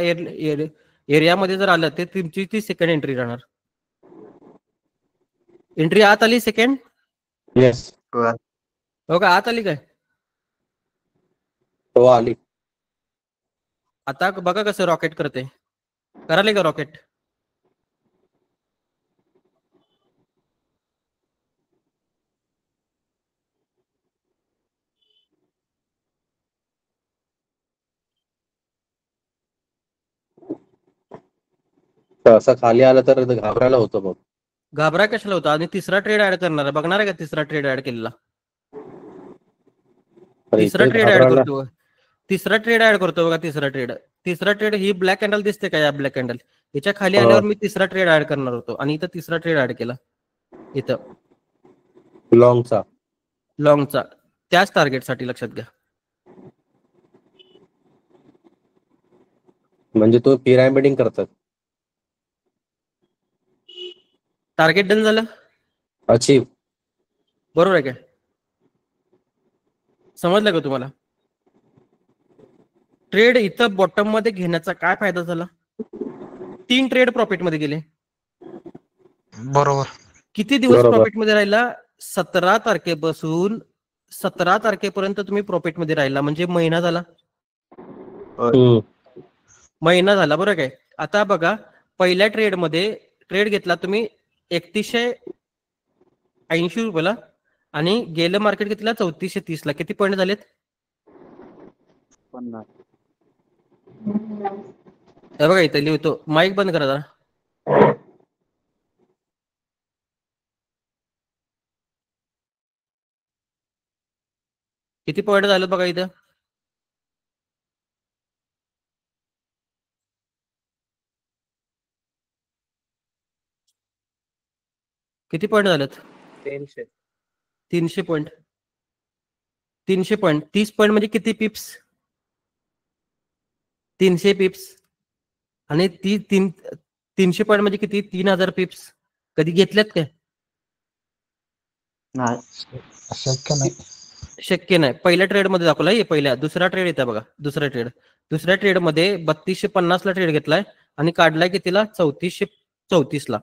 एरियामध्ये जर आलं ते तुमची ती सेकंड एंट्री राहणार. एंट्री आत आली सेकंड? येस. हो का, आत आली काय? हो आली. आता बघा कसं रॉकेट करते. कराले का रॉकेट? असं खाली आलं तर घाबरायला होतं मग. घाबरा कशाला होता? आणि तिसरा ट्रेड ऍड करणार आहे, बघणार आहे का तिसरा ट्रेड ऍड केलेला? तिसरा ट्रेड ऍड करतो. तिसरा ट्रेड ऍड करतो बघा. तिसरा ट्रेड ही ब्लॅक कॅन्डल दिसते का? या ब्लॅक कॅन्डल याच्या खाली आल्यावर मी तिसरा ट्रेड ऍड करणार होतो आणि इथं तिसरा ट्रेड ऍड केला. इथं लॉंगचा त्याच टार्गेटसाठी. लक्षात घ्या. म्हणजे तो पिरामिडिंग करतात. टार्गेट डन झालं. अचीव. बरोबर आहे काय? समजलं का तुम्हाला? ट्रेड इथं बॉटम मध्ये घेण्याचा काय फायदा झाला? 3 ट्रेड प्रॉफिट मध्ये गेले. बरोबर. किती दिवस बरोबर. प्रॉफिट मध्ये राहिला? 17 तारखेपासून 17 तारखेपर्यंत तुम्ही प्रॉफिट मध्ये राहिला, म्हणजे महिना झाला. महिना झाला, बरोबर काय? आता बघा, पहिल्या ट्रेड मध्ये ट्रेड घेतला तुम्ही 3180 रुपयाला आणि गेलं मार्केट घेतला 3430 ला. किती पॉईंट झालेत? 50. हे बघा इथं लिहितो. माईक बंद करा जरा. किती पॉईंट झालेत बघा इथं. किती पॉईंट झालेत? 300 पॉईंट. 300 पॉईंट. 30 पॉईंट म्हणजे किती पिप्स? 300 पिप्स. आणि 300 पॉईंट म्हणजे किती? 3000 पिप्स. कधी घेतल्यात काय? नाही. शक्य नाही. शक्य नाही. पहिल्या ट्रेड मध्ये दाखवला हे. पहिल्या दुसरा ट्रेड येतं बघा. दुसऱ्या ट्रेड मध्ये 3250 ला ट्रेड घेतलाय आणि काढलाय कितीला? 3434 ला.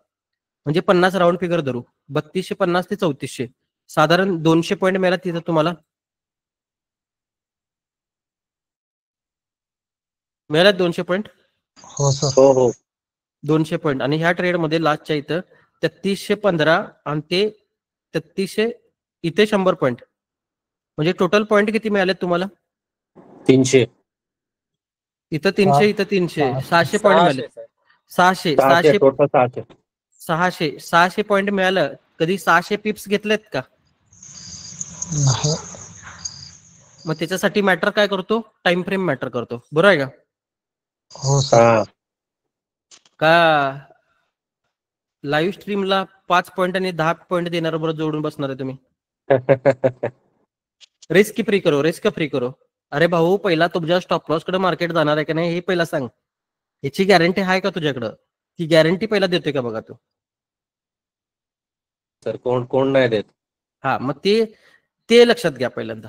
म्हणजे 50 राऊंड फिगर धरू. 3250 ते 3400 साधारण 200 पॉईंट मिळाला तिथं तुम्हाला. मिळाल्यात 200 पॉईंट. हो सर. हो 200 पॉईंट. आणि ह्या ट्रेड मध्ये लास्टच्या इथं 3315 आणि ते 3300 इथे 100 पॉईंट. म्हणजे टोटल पॉईंट किती मिळाले तुम्हाला? 300. इथं 300, इथं 300, 600 पॉईंट मिळाले. 600 टोटल 600. 600 पॉईंट मिळालं. कधी 600 पिप्स घेतलेत का? नाही. मग त्याच्यासाठी मॅटर काय करतो? टाइम फ्रेम मॅटर करतो. बरोबर आहे का? हो सर. का लाईव्ह स्ट्रीमला 5 पॉईंट आणि 10 पॉईंट देणार बरोबर जोडून बसणार आहे तुम्ही? रिस्क फ्री करो. अरे भाऊ, पहिला तुझ्या स्टॉप लॉस कडे मार्केट जाणार आहे का नाही हे पहिला सांग. याची गॅरंटी आहे का तुझ्याकडं? ती गॅरंटी पहिला देतोय का बघा तू. सर कोण नाही देत. हा, मग ते लक्षात घ्या पहिल्यांदा.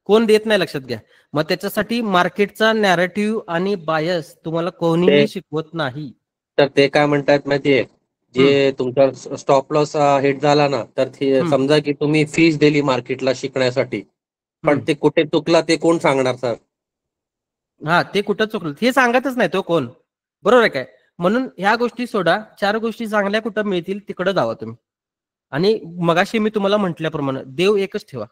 कोण देत नाही, लक्षात घ्या. मग त्याच्यासाठी मार्केटचा नॅरेटिव्ह आणि बायस तुम्हाला कोणीही ते- शिकवत नाही. तर ते काय म्हणतात माहितीये, जे तुमचा स्टॉप लॉस हिट झाला ना, तर समजा की तुम्ही फीस दिली मार्केटला शिकण्यासाठी, पण ते कुठे चुकला ते कोण सांगणार सर? हा, ते कुठं चुकलं हे सांगतच नाही तो कोण, बरोबर आहे काय? म्हणून ह्या गोष्टी सोडा, 4 गोष्टी चांगल्या कुठं मिळतील तिकडे जावा तुम्ही. आणि मगाशी मी तुम्हाला म्हटल्याप्रमाणे देव एकच ठेवा.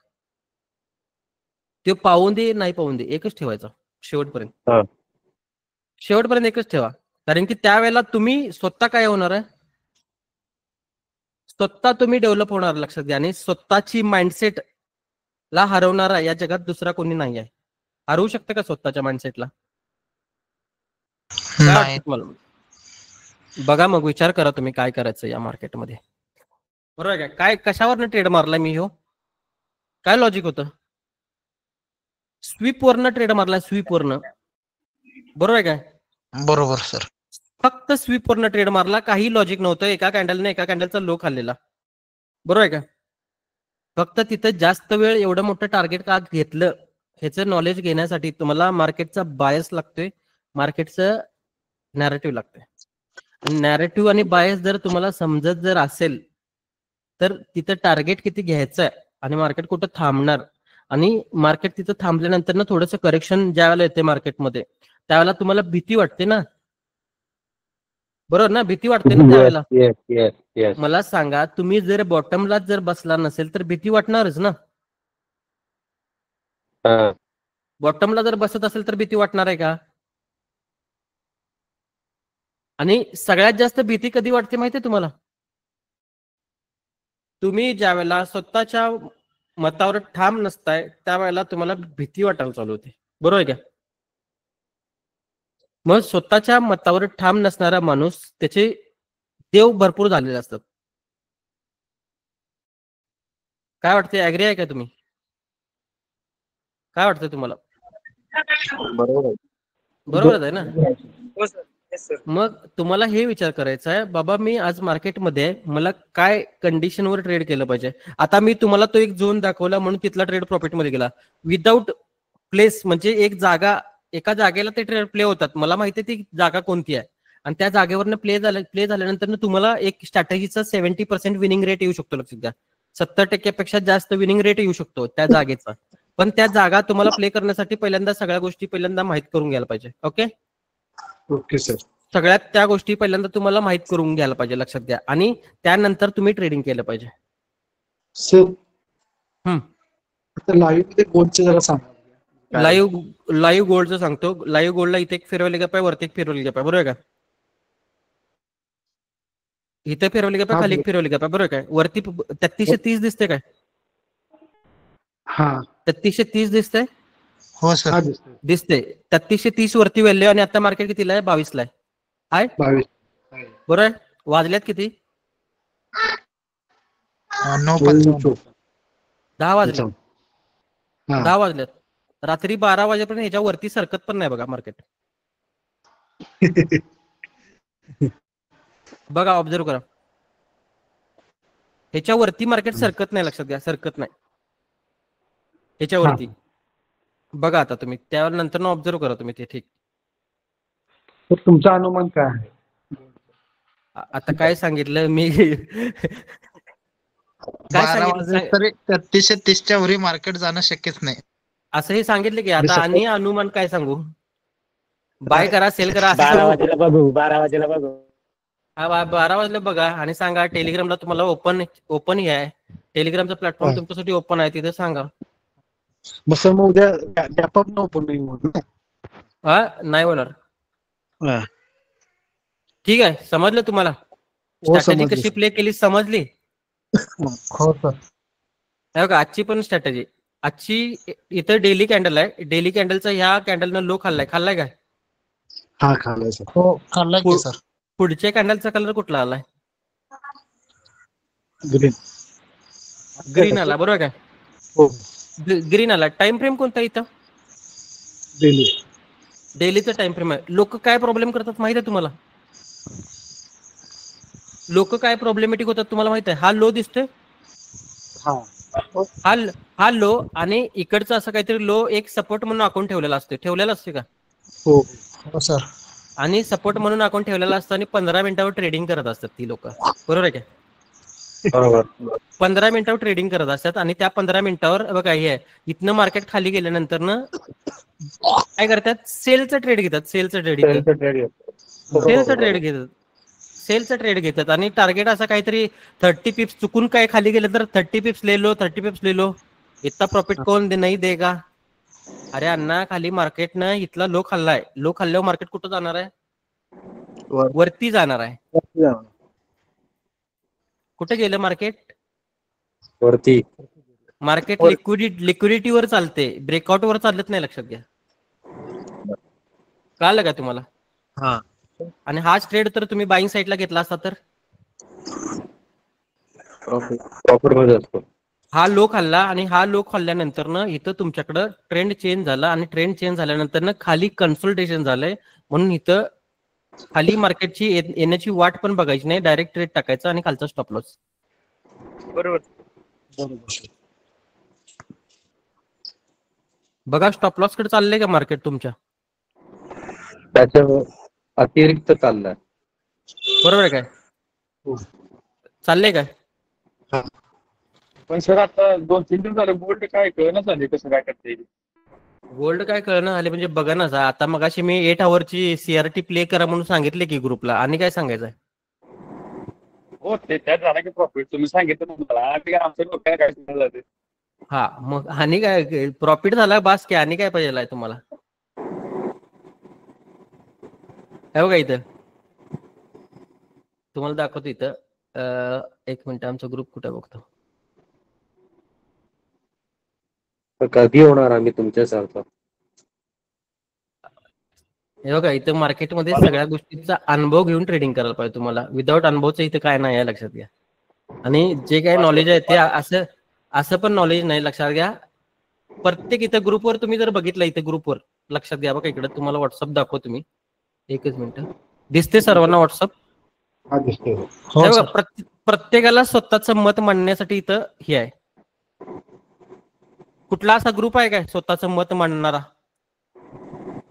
ते पाहून दे नाही पाहून दे एकच ठेवायचा शेवटपर्यंत. हा. शेवटपर्यंत एकच ठेवा. कारण की त्यावेळेला तुम्ही स्वतः काय होणार आहे, स्वतः तुम्ही डेव्हलप होणार, लक्षात घ्या. आणि स्वतःची माइंडसेट ला हरवणारा या जगात दुसरा कोणी नाही आहे. हरवू शकतं का स्वतःच्या माइंडसेटला? काय नाही वाटतं तुम्हाला? बघा मग विचार करा तुम्ही काय करायचं या मार्केटमध्ये, बरोबर आहे काय? कशावरनं ट्रेड मारला मी? हो, काय लॉजिक होतं? स्वीप वरनं ट्रेड मारला, स्वीप वरनं, बरोबर आहे काय? बरोबर सर. फक्त स्वीप वरनं ट्रेड मारला, काही लॉजिक नव्हतं. एका कॅन्डलचा लो खाल्लेला, बरोबर आहे का? फक्त तिथं जास्त वेळ एवढं मोठं टार्गेट का घेतलं ह्याचं नॉलेज घेण्यासाठी तुम्हाला मार्केटचा बायस लागतोय, मार्केटचं नॅरेटिव्ह लागतंय. आणि नॅरेटिव्ह आणि बायस जर तुम्हाला समजत जर असेल तर तिथं टार्गेट किती घ्यायचं आहे आणि मार्केट कुठं थांबणार, आणि मार्केट तिथं थांबल्यानंतर ना थोडंसं करेक्शन ज्यावेळेला येते मार्केटमध्ये त्यावेळेला तुम्हाला भीती वाटते ना, बरोबर ना? भीती वाटते ना त्यावेळेला. Yes yes yes. मला सांगा, तुम्ही जर बॉटमला जर बसला नसेल तर भीती वाटणारच ना. हा. बॉटमला जर बसत असेल तर भीती वाटणार आहे का? आणि सगळ्यात जास्त भीती कधी वाटते माहितीये तुम्हाला? तुम्ही ज्यावेळेला स्वतःच्या मतावर ठाम नसताय त्यावेळेला तुम्हाला भीती वाटायला चालू होते, बरोबर आहे का? मग स्वतःच्या मतावर ठाम नसणारा माणूस त्याचे देव भरपूर झालेले असतात. काय वाटते? ऍग्री आहे का तुम्ही? काय वाटतं तुम्हाला? बरोबर आहे. बरोबरच आहे ना? हो सर. Yes sir. मग तुम्हाला हे विचार करायचा आहे, बाबा मी आज मार्केटमध्ये आहे, मला काय कंडिशनवर ट्रेड केलं पाहिजे. आता मी तुम्हाला तो एक झोन दाखवला म्हणून तिथला ट्रेड प्रॉफिटमध्ये गेला. विदाऊट प्लेस म्हणजे एक जागा, एका जागेला ते ट्रेड प्ले होतात. मला माहिती आहे ती जागा कोणती आहे आणि त्या जागेवरनं प्ले झाल्यानंतर तुम्हाला एक स्ट्रॅटेजीचा 70% विनिंग रेट येऊ शकतो. लक्षात घ्या, 70% जास्त विनिंग रेट येऊ शकतो त्या जागेचा. पण त्या जागा तुम्हाला प्ले करण्यासाठी पहिल्यांदा सगळ्या गोष्टी माहित करून घ्यायला पाहिजे. Okay okay sir. सगळ्यात त्या गोष्टी पहिल्यांदा तुम्हाला माहित करून घ्यायला पाहिजे, लक्षात घ्या. आणि त्यानंतर तुम्ही ट्रेडिंग केलं पाहिजे. सर हम्म. आता लाईव्ह मध्ये गोल्डचे जरा सांगा. लाईव्ह गोल्डचं सांगतो. लाईव्ह गोल्डला इथे एक फिरवली गप आहे, वरती एक फिरवली गप आहे, बरोबर आहे का? इथे फिरवली गप आहे, खाली एक फिरवली गप आहे, बरोबर काय? वरती 3330 दिसते काय? हा 3330 दिसते, हो सर. दिसते. 3330 वरती व्हॅल्यू आणि आता मार्केट कितीला आहे? 22 ला आहे. 22. बरोबर आहे. वाजल्यात किती? 9:55. 10 वाजले. हा. 10 वाजल्यात. रात्री 12 वाजेपर्यंत ह्याच्या वरती सरकत पण नाही बघा मार्केट. बघा, ऑब्झर्व करा. ह्याच्यावरती मार्केट सरकत नाही, लक्षात घ्या, सरकत नाही ह्याच्यावरती. बघा आता तुम्ही त्यावर नंतर ऑब्झर्व करा तुम्ही ते. ठीक, तर तुमचा अनुमान काय आहे? आता काय सांगितलं मी? काय 12 सांगितलं? वाजले तरी 3330च्या वरी मार्केट जाणं शक्यच नाही. असंही सांगितलं की आता. आणि अनुमान काय सांगू? बाय करा, सेल करा असं 12 सांगू? वाजेला बघू, 12 वाजेला बघू. हा, 12 वाजले बघा आणि सांगा. टेलिग्रामला तुम्हाला ओपन हे आहे, टेलिग्रामचा प्लॅटफॉर्म तुमच्यासाठी ओपन आहे, तिथे सांगा. मग सर मग उद्या गॅपअप न ओपन नाही होत. हा, नाही होणार. हा. ठीक आहे, समजलं तुम्हाला? हो, स्ट्रॅटेजी समजलं. कशी प्ले केली समजली? हो सर. हे बघा, आजची पण स्ट्रॅटेजी. आजची इथं डेली कॅन्डल आहे. डेली कॅन्डलचा ह्या कॅन्डलनं लो खाल्लाय काय? हा, खाल्लाय सर. हो खाल्लाय की सर. पुढच्या कॅन्डलचा कलर कुठला आलाय? ग्रीन. ग्रीन आला, बरोबर काय? हो. ग्रीन आला. टाइम फ्रेम कोणता इथं? डेली. डेलीचा टाइम फ्रेम आहे. लोक काय प्रॉब्लेम करतात माहित आहे तुम्हाला? लोक काय प्रॉब्लेमॅटिक होतात तुम्हाला माहित आहे? हा लो दिसतोय, हा हा लो आणि इकडचं असं काहीतरी लो एक सपोर्ट म्हणून अकाउंट ठेवलेला असते का? हो सर. आणि सपोर्ट म्हणून अकाउंट ठेवलेला असतं आणि 15 मिनिटावर ट्रेडिंग करत असतात ती लोक, बरोबर आहे का? बरोबर. 15 मिनिटावर ट्रेडिंग करत असतात आणि त्या 15 मिनिटावर बघा हे आहे, इथनं मार्केट खाली गेल्यानंतर ना काय करतात, सेलचं ट्रेड घेतात. सेलचं ट्रेड घेतात. सेलचं ट्रेड घेतात आणि टार्गेट असं काहीतरी 30 पिप्स चुकून काय खाली गेलं तर 30 पिप्स ले लो, 30 पिप्स ले लो. इतना प्रॉफिट कोण नाही देगा? अरे अण्णा, खाली मार्केटनं इथला लो खाल्लाय. लो खाल्ल्यावर मार्केट कुठं जाणार आहे? वरती जाणार आहे. कुठे गेलं मार्केट? वरती. मार्केट लिक्विडिटीवर चालते, ब्रेकआउट वर चालत नाही, लक्षात घ्या. कळलं का तुम्हाला? हा. आणि हाच ट्रेड तर तुम्ही बाईंग साईडला घेतला असता तर प्रॉफिट मध्ये असतो. हा लो खाल्ला आणि हा लो खाल्ल्यानंतर ना इथं तुमच्याकडं ट्रेंड चेंज झाला आणि ट्रेंड चेंज झाल्यानंतर ना खाली कन्सल्टेशन झालंय, म्हणून इथं खाली मार्केटची येण्याची वाट पण बघायची नाही, डायरेक्ट ट्रेड टाकायचा आणि खालचा स्टॉप लॉस. बरोबर. बघा स्टॉप लॉस कडे चाललंय का मार्केट तुमच्या? त्याच्या अतिरिक्त चाललाय. बरोबर आहे काय? चाललंय काय? पण सर आता 2-3 दिवस झाले गोल्ड काय कळना झाले कसं काय करता येईल. गोल्ड काय कळणं आले म्हणजे बघा ना, आता मगाशी मी 8 आवरची सीआरटी प्ले करा म्हणून सांगितले की ग्रुपला, आणि काय सांगायचंय? हो ते त्यात झाला की प्रॉफिट तुम्ही सांगितलं मला, आम्ही काय आमच्या डोक्याला काय सुद्धा जाते. हा मग आणि काय प्रॉफिट झाला बास की, आणि काय पाहिजे तुम्हाला? हे बघा इथं तुम्हाला दाखवतो इथं, एक मिनिट, आमचा ग्रुप कुठे बघतो. तर कधी होणार आम्ही तुमच्यासारखं? हे बघा इथं मार्केटमध्ये सगळ्या गोष्टींचा अनुभव घेऊन ट्रेडिंग करायला पाहिजे तुम्हाला. विदाऊट अनुभवचं इथं काय नाही आहे, लक्षात घ्या. आणि जे काही नॉलेज आहे ते असं पण नॉलेज नाही, लक्षात घ्या. प्रत्येक इथं ग्रुपवर तुम्ही जर बघितलं, इथं ग्रुपवर लक्षात घ्या बघा, इकडे तुम्हाला व्हॉट्सअप दाखवतो तुम्ही, एकच मिनिट. दिसते सर्वांना व्हॉट्सअप? हो बघा सर. प्रत्येकाला स्वतःच मत मांडण्यासाठी इथं हे आहे. कुठला असा ग्रुप आहे काय स्वतःचं मत मांडणारा?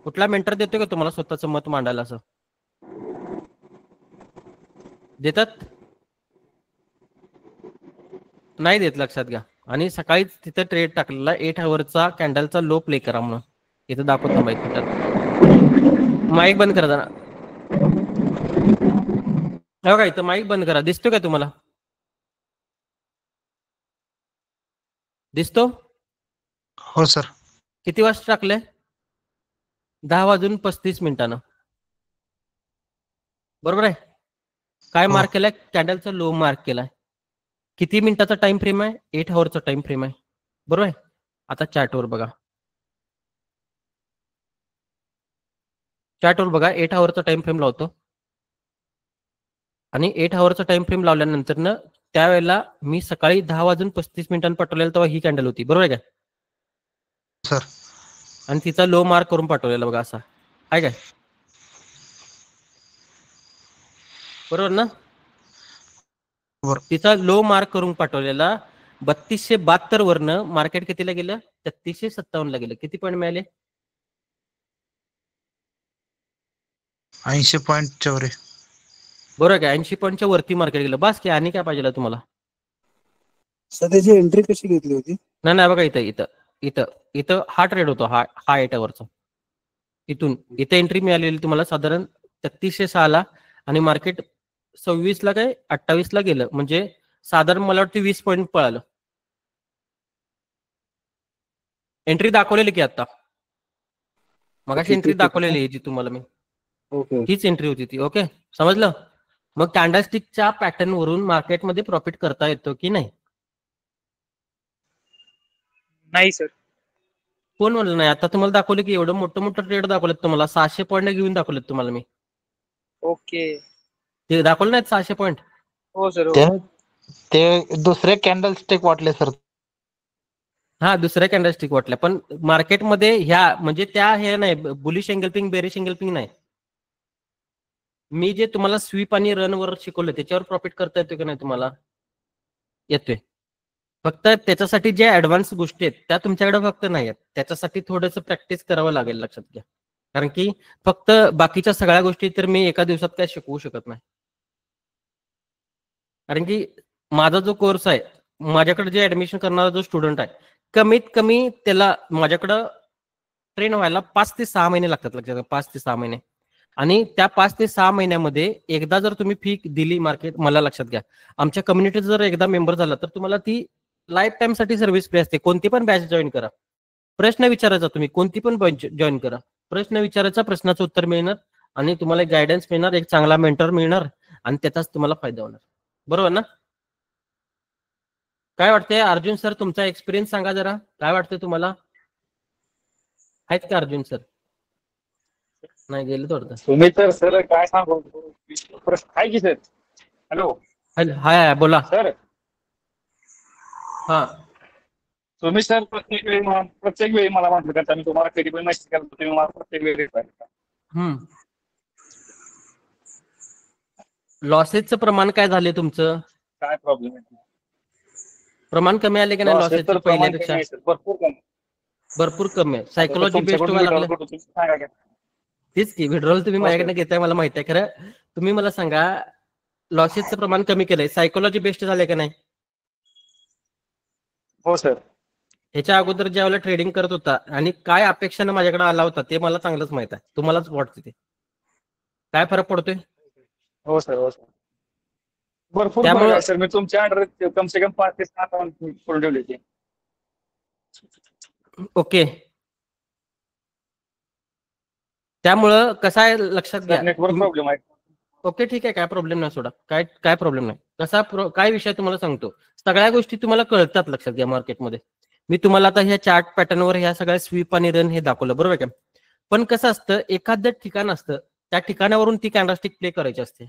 कुठला मेंटर देतोय का तुम्हाला स्वतःचं मत मांडायला? असं देतात? नाही देत, लक्षात घ्या. आणि सकाळी तिथं ट्रेड टाकलेला 8 आवरचा कॅन्डलचा लो प्ले करा म्हणून इथं दाखवतो. माईक बंद करा जरा. बघा इथं माईक बंद करा. दिसतो का तुम्हाला? दिसतो? हो सर. किती वाजता टाकले? 10:35 बरोबर आहे. काय मार्क केलाय? कॅन्डलचा लो मार्क केलाय. किती मिनिटाचा टाइम फ्रेम आहे? 8 आवरचा टाइम फ्रेम आहे, बरोबर आहे. आता चार्टवर बघा, चार्टवर बघा, 8 आवरचा टाइम फ्रेम लावतो आणि 8 आवरचा टाइम फ्रेम लावल्यानंतर ना त्यावेळेला मी सकाळी 10:35 पाठवलेलं तेव्हा ही कॅन्डल होती, बरोबर आहे का सर? आणि तिचा लो मार्क करून पाठवलेला बघा, असा आहे काय? बरोबर ना? तिचा लो मार्क करून पाठवलेला 3272 वरनं मार्केट कितीला गेलं? 3357 ला गेलं. किती पॉईंट मिळाले? 80 पॉईंटच्या वर. बरोबर काय? 80 पॉईंटच्या वरती मार्केट गेलं. बस की, आणि काय पाहिजे तुम्हाला? सर त्याची एंट्री कशी घेतली होती? नाही बघा, इथं इथं इथं इथं हा ट्रेड होतो, हा 8 आवरचा. इथून इथे एंट्री मिळालेली तुम्हाला साधारण 3306 ला आणि मार्केट 26 ला काय 28 ला गेलं, म्हणजे साधारण मला वाटतं 20 पॉईंट पळालं. एंट्री दाखवलेली की आता मगाशी एंट्री दाखवलेली जी तुम्हाला मी, हीच एंट्री होती ती. ओके, समजलं? मग कॅन्डलस्टिकच्या पॅटर्न वरून मार्केटमध्ये प्रॉफिट करता येतो की नाही? नाही सर. कोण म्हणलं नाही? आता तुम्हाला दाखवलं की एवढं मोठं ट्रेड दाखवलेत तुम्हाला, 600 पॉईंट घेऊन दाखवलेत तुम्हाला मी. ओके. ते दाखवलं नाहीत 600 पॉईंट? हो सर. ते दुसरे कॅन्डल स्टिक वाटले सर. हा, दुसऱ्या कॅन्डलस्टिक वाटल्या, पण मार्केटमध्ये ह्या म्हणजे त्या हे नाही, बुलिश एंगल्पिंग बेरिश एंगल्पिंग नाही. मी जे तुम्हाला स्वीप आणि रन वर शिकवलं त्याच्यावर प्रॉफिट करता येतो की नाही तुम्हाला? येतोय. फक्त त्याच्यासाठी जे ऍडव्हान्स गोष्टी आहेत त्या तुमच्याकडे फक्त नाही आहेत. त्याच्यासाठी थोडंसं प्रॅक्टिस करावं लागेल, लक्षात घ्या. कारण की फक्त बाकीच्या सगळ्या गोष्टी तर मी एका दिवसात काय शिकवू शकत नाही. कारण की माझा जो कोर्स आहे, माझ्याकडे जे ऍडमिशन करणारा जो स्टुडंट आहे, कमीत कमी त्याला माझ्याकडं ट्रेन व्हायला 5 ते 6 महिने लागतात, लक्षात घ्या. 5 ते 6 महिने. आणि त्या 5 ते 6 महिन्यामध्ये एकदा जर तुम्ही फी दिली मार्केट, मला लक्षात घ्या, आमच्या कम्युनिटीत जर एकदा मेंबर झाला तर तुम्हाला ती लाईफ टाइम साठी सर्व्हिस फ्री असते. कोणती पण बॅच जॉईन करा, प्रश्न विचारायचा, तुम्ही कोणती पण बॅच जॉईन करा, प्रश्न विचारायचा, प्रश्नाचं उत्तर मिळणार आणि तुम्हाला एक गायडन्स मिळणार, एक चांगला मेंटर मिळणार आणि त्याचाच तुम्हाला फायदा होणार. बरोबर ना? काय वाटतंय अर्जुन सर, तुमचा एक्सपिरियन्स सांगा जरा. काय वाटतंय तुम्हाला? आहेत का अर्जुन सर? नाही, गेले थोडं. तुम्ही तर सर काय सांगू प्रश्न आहे की सर. हॅलो हाय, बोला. सर, हा, तुम्ही सर प्रत्येक वेळी मला म्हटलं करता, मी तुम्हाला कधी पण मेसेज करतो, तुम्ही मला प्रत्येक वेळी रिप्लाय करता. लॉसेसचं प्रमाण काय झाले तुमचं? काय प्रॉब्लेम आहे? प्रमाण कमी आले की नाही लॉसेसचं पहिल्यापेक्षा? भरपूर कमी. भरपूर कमी आहे. सायकोलॉजी बेस्ट व्हायला लागलं. तेच की, विड्रॉल तुम्ही माझ्याकडे घेताय मला माहिती आहे. खरं तुम्ही मला सांगा, लॉसेसचं प्रमाण कमी केलंय, सायकोलॉजी बेस्ट झालंय का नाही? हो सर. ह्याच्या अगोदर ज्यावेळेला ट्रेडिंग करत होता आणि काय अपेक्षानं माझ्याकडे आला होता ते मला चांगलंच माहित आहे. तुम्हालाच वाटते ते काय फरक पडतोय? हो सर, हो सर. भरपूर त्यामुळं- फरक आहे सर. मी तुमच्या ऑर्डर कम से कम 5 ते 7 करून ठेवली होती. ओके. त्यामुळं कसं आहे लक्षात घ्या. नेटवर्क प्रॉब्लेम आहे. ओके, ठीक आहे, काय प्रॉब्लेम नाही, सोडा. काय प्रॉब्लेम नाही. काय विषय तुम्हाला सांगतो, सगळ्या गोष्टी तुम्हाला कळतात, लक्षात घ्या. मार्केटमध्ये मी तुम्हाला आता ह्या चार्ट पॅटर्नवर ह्या सगळ्या स्वीप आणि रन हे दाखवलं, बरोबर का? पण कसं असतं, एखादं ठिकाण असतं, त्या ठिकाणावरून ती कॅन्डलस्टिक प्ले करायची असते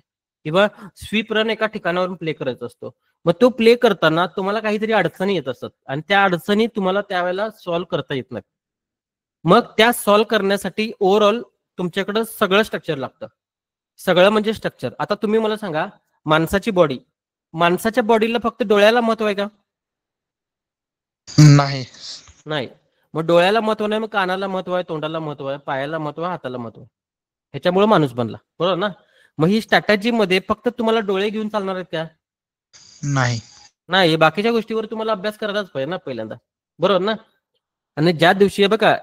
किंवा स्वीप रन एका ठिकाणावरून प्ले करायचा असतो. मग तो प्ले करताना तुम्हाला काहीतरी अडचणी येत असतात आणि त्या अडचणी तुम्हाला त्यावेळेला सॉल्व्ह करता येत नाही. मग त्या सॉल्व्ह करण्यासाठी ओव्हरऑल तुमच्याकडे सगळं स्ट्रक्चर लागतं. सगळं म्हणजे स्ट्रक्चर. आता तुम्ही मला सांगा, माणसाची बॉडी, माणसाच्या बॉडीला फक्त डोळ्याला महत्व आहे का? नाही. मग डोळ्याला महत्व नाही, मग कानाला महत्व आहे, तोंडाला महत्व आहे, पायाला महत्व आहे, हाताला महत्व आहे. ह्याच्यामुळे माणूस बनला, बरोबर ना? मग ही स्ट्रॅटेजी मध्ये फक्त तुम्हाला डोळे घेऊन चालणार आहेत का? नाही. बाकीच्या गोष्टीवर तुम्हाला अभ्यास करायलाच पाहिजे ना पहिल्यांदा, बरोबर ना? आणि ज्या दिवशी बघा,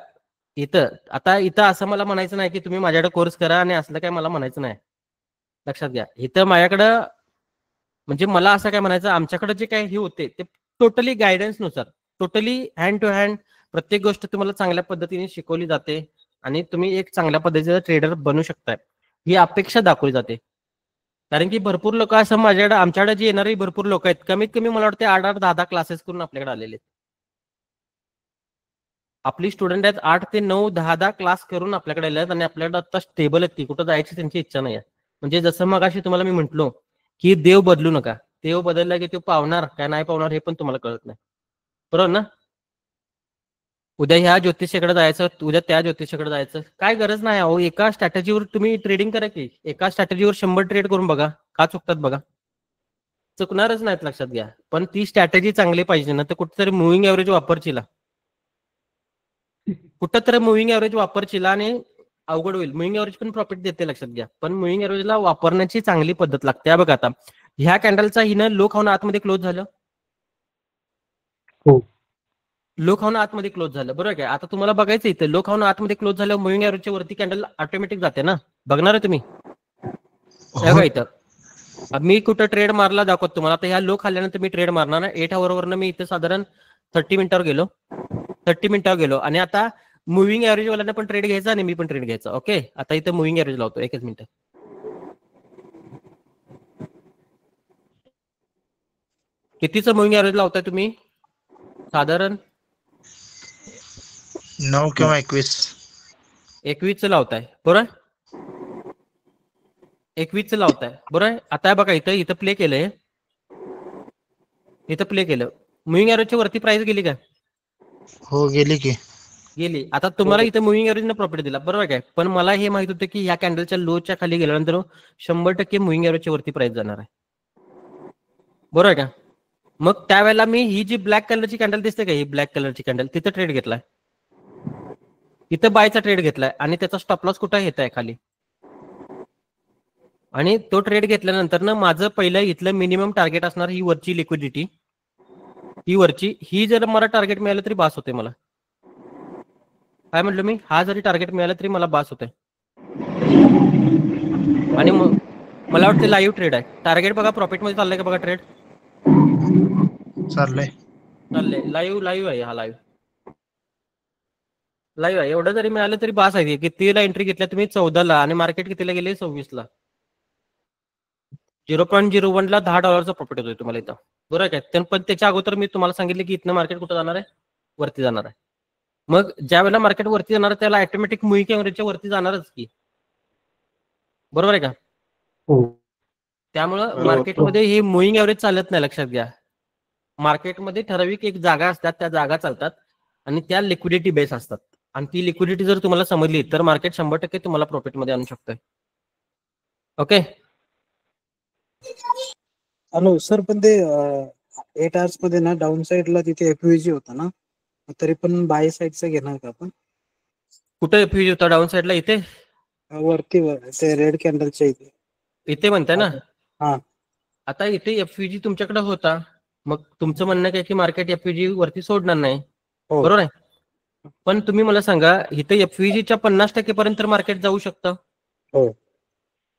इथं असं मला म्हणायचं नाही की तुम्ही माझ्याकडे कोर्स करा आणि असलं काय मला म्हणायचं नाही, लक्षात घ्या. इथं माझ्याकडं म्हणजे मला असं काय म्हणायचं, आमच्याकडे जे काही हे होते ते टोटली गायडन्स नुसार, टोटली हँड टू हँड प्रत्येक गोष्ट तुम्हाला चांगल्या पद्धतीने शिकवली जाते आणि तुम्ही एक चांगल्या पद्धतीचा ट्रेडर बनू शकताय ही अपेक्षा दाखवली जाते. कारण की भरपूर लोक असं आमच्याकडे जे येणारे भरपूर लोक आहेत, कमीत कमी मला वाटते 8-8, 10-10 क्लासेस करून आपल्याकडे आलेले आहेत. आपली स्टुडंट आहेत 8 ते 9, 10-10 क्लास करून आपल्याकडे आले आहेत आणि आपल्याकडे आता स्टेबल आहेत, ती कुठं जायची त्यांची इच्छा नाही आहे. म्हणजे जसं मग अशी तुम्हाला मी म्हंटलो की देव बदलू नका, देव बदलला की तो पावणार काय नाही पावणार हे पण तुम्हाला कळत नाही, बरोबर ना? उद्या ह्या ज्योतिषाकडे जायचं, उद्या त्या ज्योतिषाकडे जायचं, काय गरज नाही. अहो, एका स्ट्रॅटेजीवर तुम्ही ट्रेडिंग करा की, एका स्ट्रॅटेजीवर 100 ट्रेड करून बघा, का चुकतात बघा. चुकणारच नाहीत, लक्षात घ्या. पण ती स्ट्रॅटेजी चांगली पाहिजे ना, तर कुठेतरी मुव्हिंग एव्हरेज वापरशीला, कुठंतरी मुव्हिंग एव्हरेज वापरशीला आणि अवघड होईल. मुव्हिंग एव्हरेज पण प्रॉफिट देते, लक्षात घ्या. पण मुव्हिंग एव्हरेजला वापरण्याची चांगली पद्धत लागते. बघा आता ह्या कॅन्डलचा हिनं लो खाऊन आतमध्ये क्लोज झालं, लो खाऊन आतमध्ये क्लोज झालं, बरोबर काय? आता तुम्हाला बघायचं इथं लो खाऊन आतमध्ये क्लोज झालं, मुव्हिंग एव्हरेजच्या वरती कॅन्डल ऑटोमॅटिक जाते ना, बघणार आहे तुम्ही? बघा इथं मी कुठं ट्रेड मारला दाखवतो तुम्हाला. आता ह्या लो खाल्ल्यानंतर मी ट्रेड मारणार ना, 8 आवरवरनं मी इथं साधारण 30 मिनिटावर गेलो आणि आता मुव्हिंग एव्हरेज वाल्यांना पण ट्रेड घ्यायचा आणि मी पण ट्रेड घ्यायचा. ओके, आता इथं मुव्हिंग एव्हरेज लावतो, एकच मिनिट. कितीचं मुव्हिंग एव्हरेज लावताय तुम्ही? साधारण 9 किंवा 21. 21चं लावताय, बरोबर? 21चं लावताय, बरोबर? आता बघा इथं प्ले केलंय, इथं प्ले केलं, मुव्हिंग एव्हरेजच्या वरती प्राइस गेली का? हो, गेली की. गेली. आता तुम्हाला इथं मुव्हिंग एव्हरेजनं प्रॉफिट दिला, बरोबर काय? पण मला हे माहित होतं की ह्या कॅन्डलच्या लोच्या खाली गेल्यानंतर 100% मुव्हिंग एव्हरेजच्या वरती प्राइस जाणार आहे, बरोबर का? मग त्यावेळेला मी ही जी ब्लॅक कलरची कॅन्डल दिसते का, ही ब्लॅक कलरची कॅन्डल, तिथं ट्रेड घेतलाय, इथं बायचा ट्रेड घेतलाय आणि त्याचा स्टॉप लॉस कुठं येत आहे खाली. आणि तो ट्रेड घेतल्यानंतर ना माझं पहिलं इथलं मिनिमम टार्गेट असणार ही वरची लिक्विडिटी, ही वरची, ही जर मला टार्गेट मिळालं तरी बास होते मला. काय म्हटलं मी, हा जरी टार्गेट मिळाला तरी मला बास होते. आणि मग मला वाटतं लाईव्ह ट्रेड आहे. टार्गेट बघा प्रॉफिट मध्ये चाललंय का बघा, ट्रेड चाललंय. लाईव्ह आहे, हा लाईव्ह आहे. एवढं जरी मिळालं तरी बास आहे. कितीला एंट्री घेतल्या तुम्ही, 14ला, आणि मार्केट कितीला गेले, 26ला. 0.01 ला $10 प्रॉफिट होतोय तुम्हाला इथं, बरोबर काय. पण त्याच्या अगोदर मी तुम्हाला सांगितलं की इथनं मार्केट कुठं जाणार आहे, वरती जाणार आहे. मग ज्या वेळेला मार्केट वरती जाणार त्याला ऑटोमॅटिक मुव्हिंग एव्हरेजच्या वरती जाणारच की, बरोबर आहे का. त्यामुळं मार्केटमध्ये हे मुव्हिंग एव्हरेज चालत नाही, लक्षात घ्या. मार्केटमध्ये ठराविक एक जागा असतात, त्या जागा चालतात आणि त्या लिक्विडिटी बेस असतात. आणि ती लिक्विडिटी जर तुम्हाला समजली तर मार्केट 100% तुम्हाला प्रॉफिटमध्ये आणू शकतोय. ओके. हॅलो सर, पण ते 8 hours मध्ये ना डाऊन साईडला तिथे एफयूजी होता ना, तरी पण बाय साईडचा घेणार का आपण? कुठे एफयूजी होता डाऊन साईडला, इथे वरती ते रेड कॅन्डलच्या इथे म्हणताय ना. हा. आता इथे एफयूजी तुमच्याकडे होता, मग तुमचं म्हणणं काय की मार्केट एफयूजी वरती सोडणार नाही, हो. बरोबर आहे. पण तुम्ही मला सांगा, इथे एफयूजीच्या 50% पर्यंत मार्केट जाऊ शकतं. हो.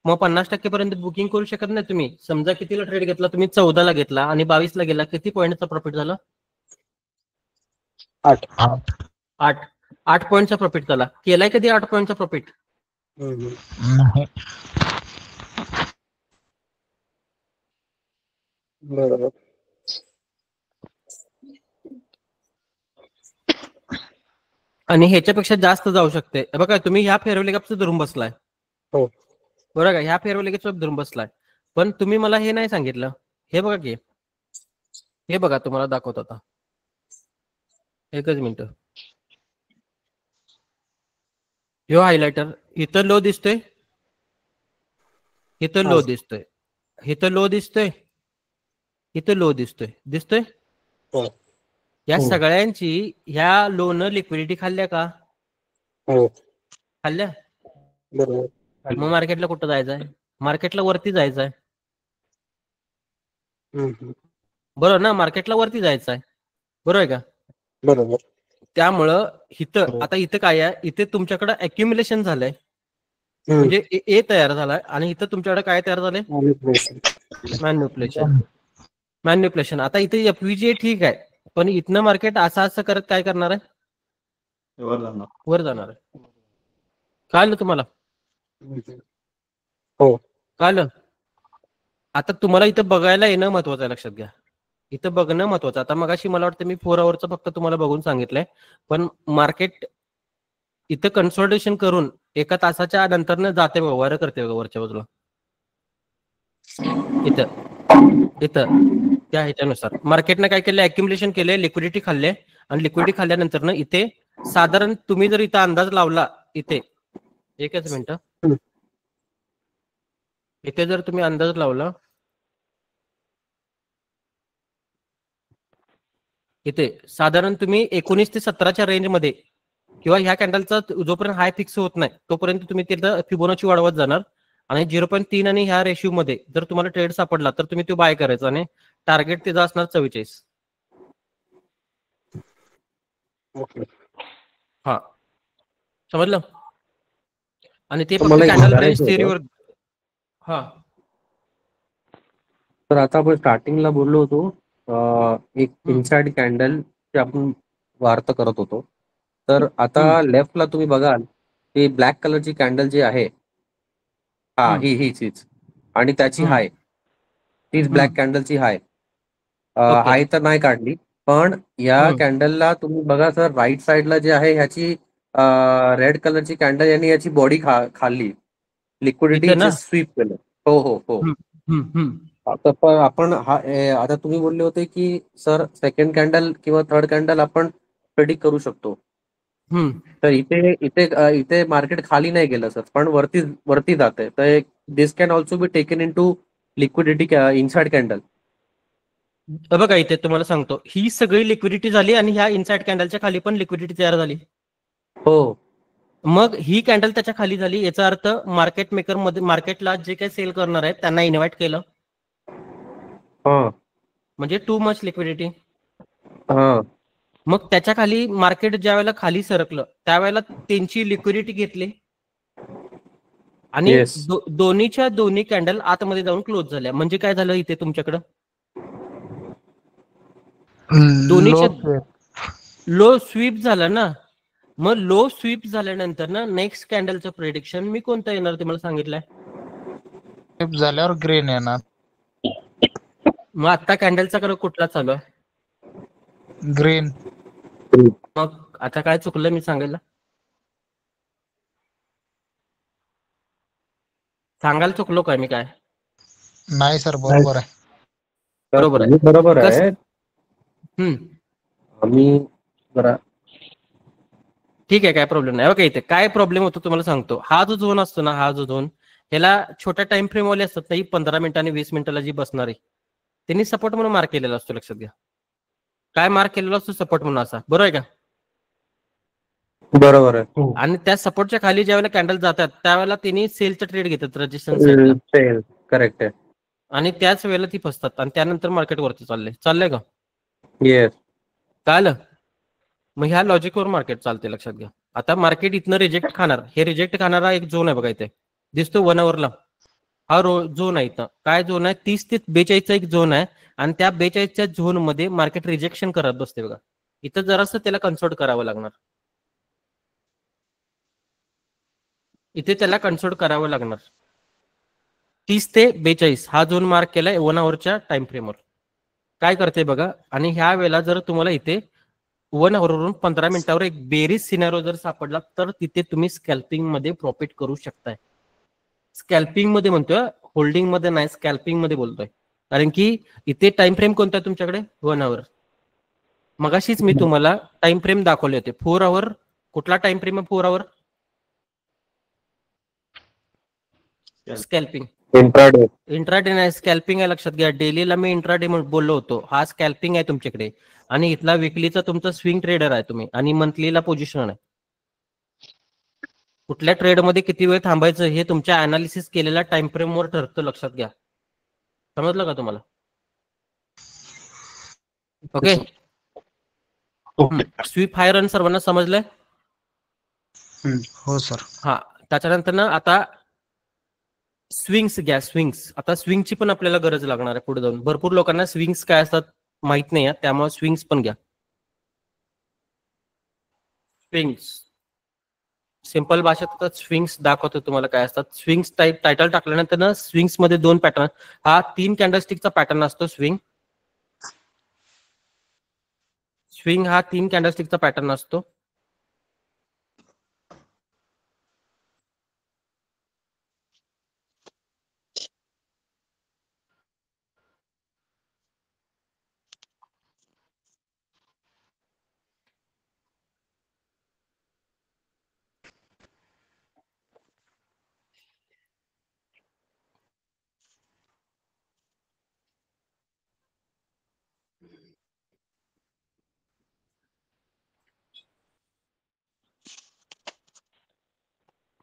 मग 50% पर्यंत बुकिंग करू शकत नाही तुम्ही. समजा कितीला ट्रेड घेतला तुम्ही, 14ला घेतला आणि 22ला गेला, किती पॉईंटचा प्रॉफिट झाला, 8. 8 पॉईंटचा प्रॉफिट झाला. केलाय कधी 8 पॉईंटचा प्रॉफिट? नाही. बरोबर. आणि ह्याच्यापेक्षा जास्त जाऊ शकते. हे बघा, तुम्ही ह्या फेअरवेली गॅपचं धरून बसलाय, हो. बरोबर का, ह्या फेअरवेली गॅपचं धरून बसलाय. पण तुम्ही मला हे नाही सांगितलं, हे बघा की, हे बघा तुम्हाला दाखवत आता, एकच मिनिट. ह्यो हायलायटर, इथं लो दिसतोय, इथं लो दिसतोय, इथं लो दिसतोय, इथं लो दिसतोय. हो. या सगळ्यांची ह्या लोन लिक्विडिटी खाल्ल्या का, हो. खाल्ल्या. बरोबर. मग मार्केटला कुठं जायचंय, मार्केटला वरती जायचंय, बरोबर ना, मार्केटला वरती जायचं आहे, बरोबर आहे का. बरोबर. त्यामुळं इथं आता इथं काय आहे, इथे तुमच्याकडे अक्युम्युलेशन झालंय, म्हणजे ए तयार झालाय, आणि इथं तुमच्याकडे काय तयार झालंय, मॅन्युप्युलेशन. आता इथे एफव्हीजी ठीक आहे, पण इथनं मार्केट असं करत काय करणार आहे, वर जाणार आहे. कळलं तुम्हाला, हो. कळलं. आता तुम्हाला इथं बघायला येणं महत्वाचं आहे, लक्षात घ्या. इथं बघणं महत्वाचं. आता मगाशी मला वाटतं मी 4 hourचं फक्त तुम्हाला बघून सांगितलंय, पण मार्केट इथं कन्सोलिडेशन करून 1 तासाच्या नंतर जाते बघा, वर करते बघा वरच्या बाजूला, इथं त्या ह्याच्यानुसार मार्केटनं काय केलं, अक्युम्युलेशन केले, लिक्विडिटी खाल्ले, आणि लिक्विडिटी खाल्ल्यानंतर इथे साधारण तुम्ही जर इथं अंदाज लावला, इथे एकच मिनिट, इथे जर तुम्ही अंदाज लावला, इथे साधारण तुम्ही 19 ते 17च्या रेंजमध्ये, किंवा ह्या कॅन्डलचा जोपर्यंत हाय फिक्स होत नाही तोपर्यंत तुम्ही तिथं फिबोनाची वाढवत जाणार, आणि 0.3 आणि ह्या रेशिओ मध्ये जर तुम्हाला ट्रेड सापडला तर तुम्ही तो बाय करायचा, आणि टार्गेट त्याचा असणार 44. हा, समजलं. आणि ते फक्त कॅन्डल प्राइस थिअरीवर. हा, तर आता आपण स्टार्टिंगला बोललो होतो, एक इनसाइड कॅन्डल जे आपण वार्त करत होतो. तर आता लेफ्टला तुम्ही बघाल की ब्लॅक कलरची कॅन्डल जी आहे, हा हीच, आणि त्याची हाय, तीच ब्लॅक कॅन्डलची हाय. हाय तर नाही काढली, पण या कॅन्डलला तुम्ही बघा सर, राईट साइडला जे आहे ह्याची रेड कलरची कॅन्डल, यांनी याची बॉडी खाल्ली, लिक्विडिटी स्वीप केलं. हो हो हो. आता आपण आता तुम्ही बोलले होते की सर सेकंड कॅन्डल किंवा थर्ड कॅन्डल आपण प्रेडिक्ट करू शकतो. तर इथे मार्केट खाली नाही गेलं सर, पण वरती जाते. तर this can also be taken into liquidity inside candle. बघा इथे तुम्हाला सांगतो, ही सगळी लिक्विडिटी झाली आणि ह्या इनसाइड कॅन्डलच्या खाली पण लिक्विडिटी तयार झाली. हो. मग ही कॅन्डल त्याच्या खाली झाली, याचा अर्थ मार्केट मेकर मध्ये मार्केटला जे काही सेल करणार आहेत त्यांना इन्व्हाइट केलं, हा म्हणजे टू मच लिक्विडिटी. हा मग त्याच्या खाली मार्केट ज्या वेळेला खाली सरकलं त्यावेळेला त्यांची लिक्विडिटी घेतली आणि Yes. दोन्हीच्या दोन्ही कॅन्डल आतमध्ये जाऊन क्लोज झाल्या. म्हणजे काय झालं इथे तुमच्याकडं, दोन्हीच्या लो स्वीप झालं ना. मग लो स्वीप झाल्यानंतर ना नेक्स्ट कॅन्डलचं प्रेडिक्शन मी कोणतं येणार ते मला सांगितलंय. झाल्यावर ग्रीन येणार. मग आता कॅन्डलचा कलर कुठला चालू आहे? ग्रीन. मग आता काय चुकलं मी सांगायला? सांगायला चुकलो काय मी काय? नाही सर, बरोबर आहे. बरोबर आहे. बरोबर आहे. आम्ही जरा ठीक आहे, काय प्रॉब्लेम नाही. ओके, इथे काय प्रॉब्लेम होतो तुम्हाला सांगतो. हा जो झोन असतो ना, हा जो झोन, ह्याला छोट्या टाइम फ्रेम वाले असतात ना, 15 मिनिटांनी 20 मिनिटाला जी बसणारी, त्यांनी सपोर्ट म्हणून मार्क केलेला असतो. लक्षात घ्या, काय मार्क केलेला असतो? सपोर्ट म्हणून असा. बरोबर आहे का? बरोबर आहे. आणि त्या सपोर्टच्या खाली ज्या वेळेला कॅन्डल जातात त्यावेळेला त्यांनी सेलचा ट्रेड घेतात रेजिस्टन्स साईडला, सेल करेक्ट आहे. आणि त्याच वेळेला ती फसतात आणि त्यानंतर मार्केट वरती चाललंय का? येस. चालेल. मग ह्या लॉजिकवर मार्केट चालते. लक्षात घ्या. आता मार्केट इथनं रिजेक्ट खाणार, हे रिजेक्ट खाणारा एक झोन आहे बघा इथे दिसतो 1 आवरला. हा झोन आहे. इथं काय झोन आहे? 30 ते 42चा एक झोन आहे आणि त्या 42च्या झोन मध्ये मार्केट रिजेक्शन करत बसते बघा. इथं जरासं त्याला कन्सोल्ट करावं लागणार. इथे त्याला कन्सोल्ट करावं लागणार. 30 ते 42 हा झोन मार्क केलाय 1 आवरच्या टाइम फ्रेमवर. काय करते बघा. आणि ह्या वेळेला जर तुम्हाला इथे 1 आवरवरून 15 मिनिटावर एक बेरीज सिनारो जर सापडला तर तिथे तुम्ही स्कॅल्पिंग मध्ये प्रॉफिट करू शकताय. स्कॅल्पिंग मध्ये म्हणतोय, होल्डिंग मध्ये नाही, स्कॅल्पिंग मध्ये बोलतोय. कारण की इथे टाइम फ्रेम कोणता आहे तुमच्याकडे? 1 आवर. मगाशीच मी तुम्हाला टाइम फ्रेम दाखवले होते. 4 आवर. कुठला टाइम फ्रेम आहे 4 आवर? स्कॅल्पिंग. इंट्राडे नाही, स्कॅल्पिंग आहे. लक्षात घ्या. डेलीला मी इंट्राडे बोललो होतो. हा स्कॅल्पिंग आहे तुमच्याकडे. आणि इथला विकलीचा तुमचा स्विंग ट्रेडर आहे तुम्ही, आणि मंथलीला पोझिशन आहे. कुठल्या ट्रेडमध्ये किती वेळ थांबायचं हे तुमच्या अनालिसिस केलेल्या टाइम फ्रेमवर ठरतं. लक्षात घ्या. समजलं का तुम्हाला? ओके. स्वीप हाय रन सर्वांना समजलंय? हो सर. हा. त्याच्यानंतर ना आता स्विंग्स घ्या. स्विंग्स. आता स्विंगची पण आपल्याला गरज लागणार आहे पुढे जाऊन. भरपूर लोकांना स्विंग्स काय असतात माहित नाही आहे, त्यामुळे स्विंग्स पण घ्या. स्विंग्स सिंपल भाषेत स्विंग्स दाखवतो तुम्हाला काय असतात. स्विंग्स टायटल टाकल्यानंतर ना स्विंग्स मध्ये 2 पॅटर्न, हा 3 कॅन्डलस्टिकचा पॅटर्न असतो. स्विंग हा 3 कॅन्डलस्टिकचा पॅटर्न असतो.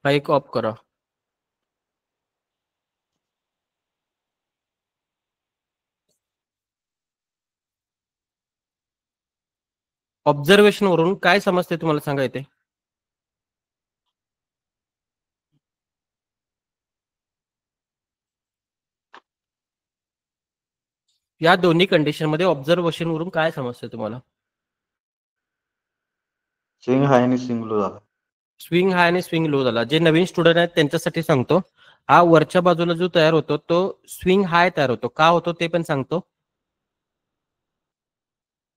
बाईक ऑफ करा. ऑब्झर्वेशन वरून काय समजते तुम्हाला सांगा येते? या दोन्ही कंडिशन मध्ये ऑब्झर्वेशन वरून काय समजते तुम्हाला? स्विंग हाय आणि स्विंग लो झाला. स्विंग हाय आणि स्विंग लो झाला. जे नवीन स्टुडंट आहेत त्यांच्यासाठी सांगतो, हा वरच्या बाजूला जो तयार होतो तो स्विंग हाय तयार होतो. का होतो ते पण सांगतो,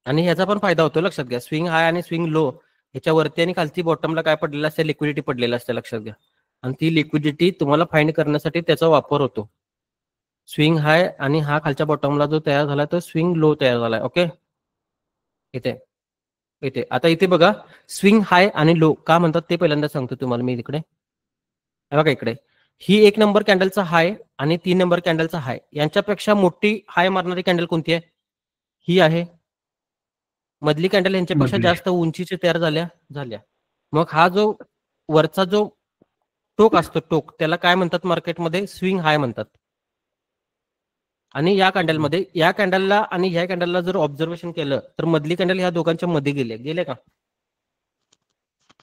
आणि ह्याचा पण फायदा होतो. लक्षात घ्या. स्विंग हाय आणि स्विंग लो ह्याच्या वरती आणि खालती बॉटमला काय पडलेलं असते? लिक्विडिटी पडलेलं असते. लक्षात घ्या. आणि ती लिक्विडिटी तुम्हाला फाइंड करण्यासाठी त्याचा वापर होतो. स्विंग हाय आणि हा खालच्या बॉटमला जो तयार झाला तो स्विंग लो तयार झालाय. ओके. इथे आता इथे बघा, स्विंग हाय आणि लो का म्हणतात ते पहिल्यांदा सांगतो तुम्हाला मी. इकडे बघा, इकडे ही 1 नंबर कॅन्डलचा हाय आणि 3 नंबर कॅन्डलचा हाय, यांच्यापेक्षा मोठी हाय मारणारी कॅन्डल कोणती आहे? ही आहे. मधली कॅन्डल यांच्यापेक्षा मधली. जास्त उंचीची तयार झाल्या. मग हा जो वरचा जो टोक असतो टोक, त्याला काय म्हणतात मार्केटमध्ये? स्विंग हाय म्हणतात. आणि या कॅन्डलला आणि ह्या कॅन्डलला जर ऑब्झर्वेशन केलं तर मधली कॅन्डल ह्या दोघांच्या मध्ये गेले का?